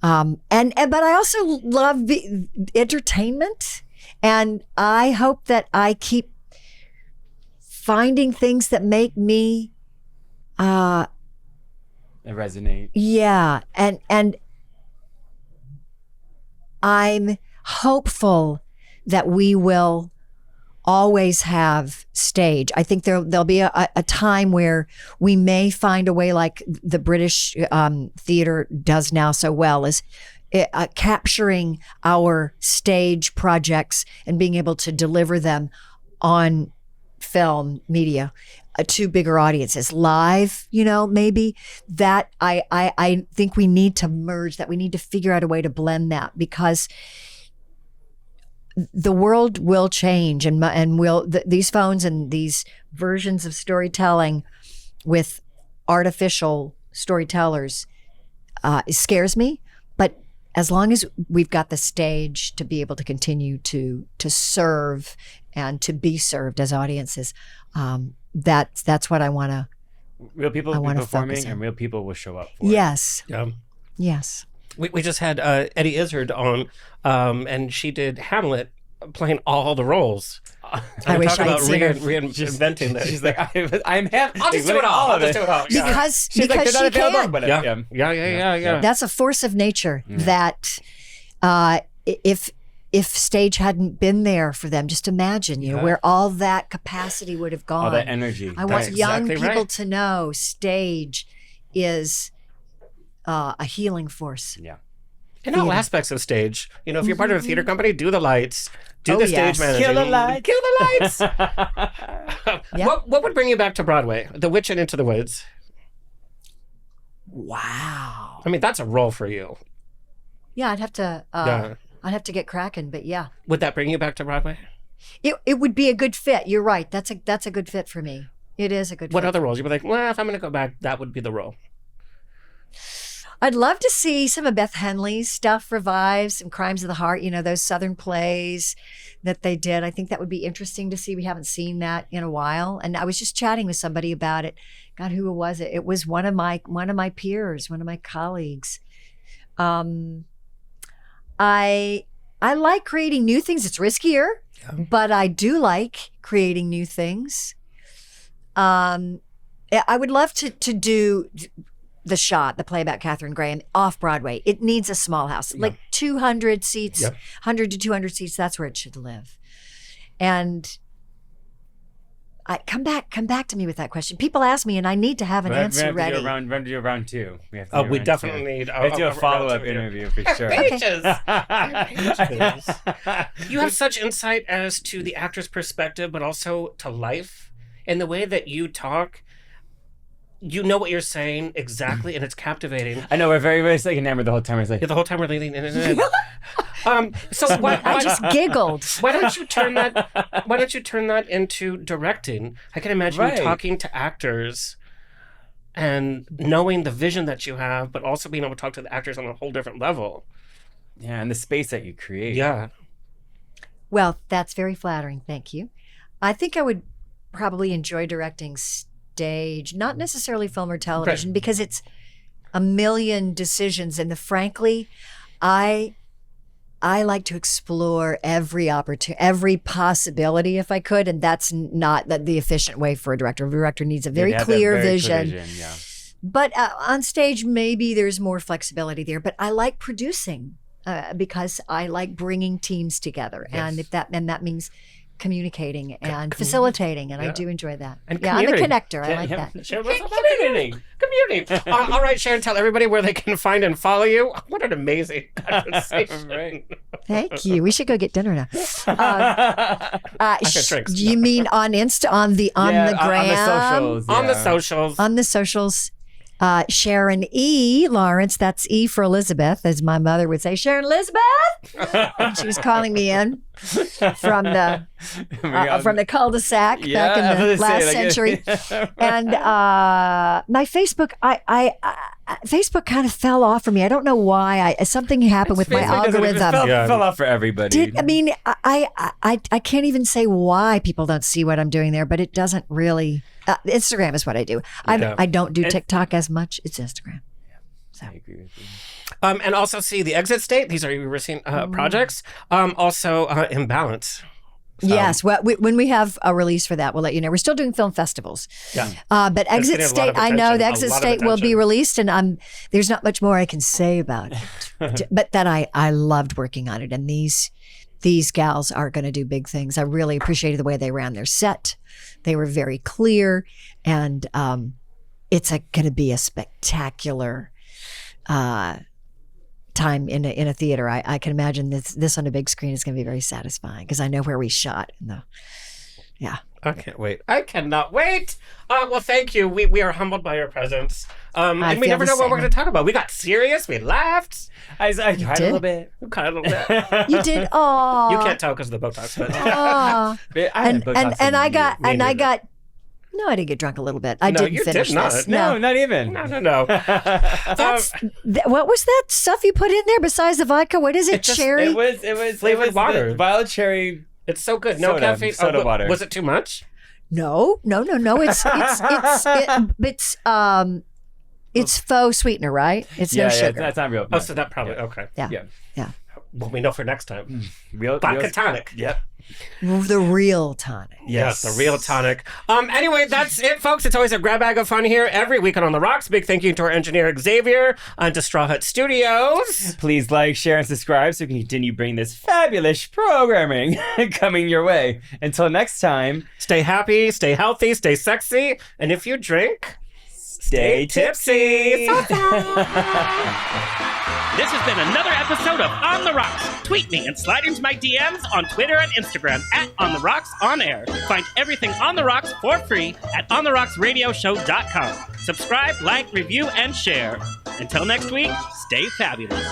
But I also love entertainment, and I hope that I keep finding things that make me Resonate. yeah, and I'm hopeful that we will always have stage. I think there'll be a time where we may find a way, like the British theater does now so well, is capturing our stage projects and being able to deliver them on film media to bigger audiences live, maybe that I think we need to merge that. We need to figure out a way to blend that, because the world will change, and these phones and these versions of storytelling with artificial storytellers scares me. But as long as we've got the stage to be able to continue to serve and to be served as audiences, that's what I want to. Real people will be wanna performing, focus on. and real people will show up for it. Yes, yeah. yes. We just had Eddie Izzard on, and she did Hamlet, playing all the roles. I wish talk I'd about seen her. reinventing this. She's like, I'm happy. I'll just do it all. I'll just do it all. Yeah. Because She's like, because they're not she available, can. but Yeah. That's a force of nature that if stage hadn't been there for them, just imagine, where all that capacity would have gone. all that energy. I want That's young exactly people right. to know stage is a healing force. Yeah. In all aspects of stage, if you're part of a theater company, do the lights, do Oh, the yes. stage managing, Kill the lights. kill the lights. Yeah. What would bring you back to Broadway? The Witch and Into the Woods. Wow. I mean, that's a role for you. Yeah, I'd have to. Yeah. I'd have to get cracking, but yeah, Would that bring you back to Broadway? it would be a good fit. You're right. That's a good fit for me. It is a good. What fit. other roles? You'd be like, well, if I'm going to go back, that would be the role. I'd love to see some of Beth Henley's stuff revived, some Crimes of the Heart, those Southern plays that they did. I think that would be interesting to see. We haven't seen that in a while. And I was just chatting with somebody about it. God, who was it? It was one of my peers, one of my colleagues. I like creating new things. It's riskier, but I do like creating new things. I would love to do the play about Katharine Graham off Broadway. It needs a small house, like 200 seats, 100 to 200 seats. That's where it should live. And come back to me with that question. People ask me, and I need to have an answer ready. We're going to do round two. We have to do We round definitely two. need We have to do a follow-up round two, yeah. interview for sure. Pages. You have such insight as to the actor's perspective, but also to life. And the way that you talk, you know what you're saying exactly, and it's captivating. I know, we're very, very enamored the whole time. It's like, The whole time we're leaning in and in. I just giggled. Why don't you turn that? Why don't you turn that into directing? I can imagine you talking to actors and knowing the vision that you have, but also being able to talk to the actors on a whole different level. Yeah, and the space that you create. Yeah. Well, that's very flattering. Thank you. I think I would probably enjoy directing stage, not necessarily film or television, because it's a million decisions. And frankly, I like to explore every opportunity, every possibility if I could. And that's not the efficient way for a director. A director needs a very clear vision. Yeah. But on stage, maybe there's more flexibility there. But I like producing because I like bringing teams together. Yes. And that means communicating and facilitating, and I do enjoy that. And I'm a connector. I like that. Community. All right, Sharon, tell everybody where they can find and follow you. What an amazing conversation. Right. Thank you. We should go get dinner now. You mean on Insta, on the gram, on the socials. Sharon E. Lawrence, that's E for Elizabeth, as my mother would say, Sharon Elizabeth. And she was calling me in from the cul-de-sac back in the last century. And my Facebook, Facebook kind of fell off for me. I don't know why. Something happened with my algorithm. Fell off for everybody. I can't even say why people don't see what I'm doing there, but it doesn't really. Instagram is what I do. I don't do TikTok as much. It's Instagram. So. I agree with you. And also see The Exit State. These are your recent projects. Also Imbalance. Yes. Well, when we have a release for that, we'll let you know. We're still doing film festivals. Yeah. But Exit State, I know the Exit State will be released, and there's not much more I can say about it. But that I loved working on it, and these gals are going to do big things. I really appreciated the way they ran their set. They were very clear, and it's going to be a spectacular time in a theater. I can imagine this on a big screen is going to be very satisfying because I know where we shot. I can't wait. I cannot wait. Well, thank you. We are humbled by your presence. And we never know what we're going to talk about. We got serious. We laughed. I cried a little bit. You cried a little bit. You did. Oh, you can't tell because of the Botox. But and I got. No, I did get drunk a little bit. I didn't finish this. No, not even. No. What was that stuff you put in there besides the vodka? What is it? Cherry? It was flavored water. Wild cherry. It's so good. No caffeine. Soda water. Was it too much? No. It's faux sweetener, right? It's no sugar. That's not real. Oh, so that probably okay. Yeah. Well, we know for next time. Real tonic. Yep. The real tonic. Yes, the real tonic. Anyway, that's it, folks. It's always a grab bag of fun here every week on the Rocks. Big thank you to our engineer Xavier and to Straw Hut Studios. Please like, share, and subscribe so we can continue bringing this fabulous programming coming your way. Until next time, stay happy, stay healthy, stay sexy, and if you drink, stay tipsy. This has been another episode of On the Rocks. Tweet me and slide into my DMs on Twitter and Instagram at On the Rocks On Air. Find everything On the Rocks for free at OnTheRocksRadioshow.com. Subscribe, like, review, and share. Until next week, stay fabulous.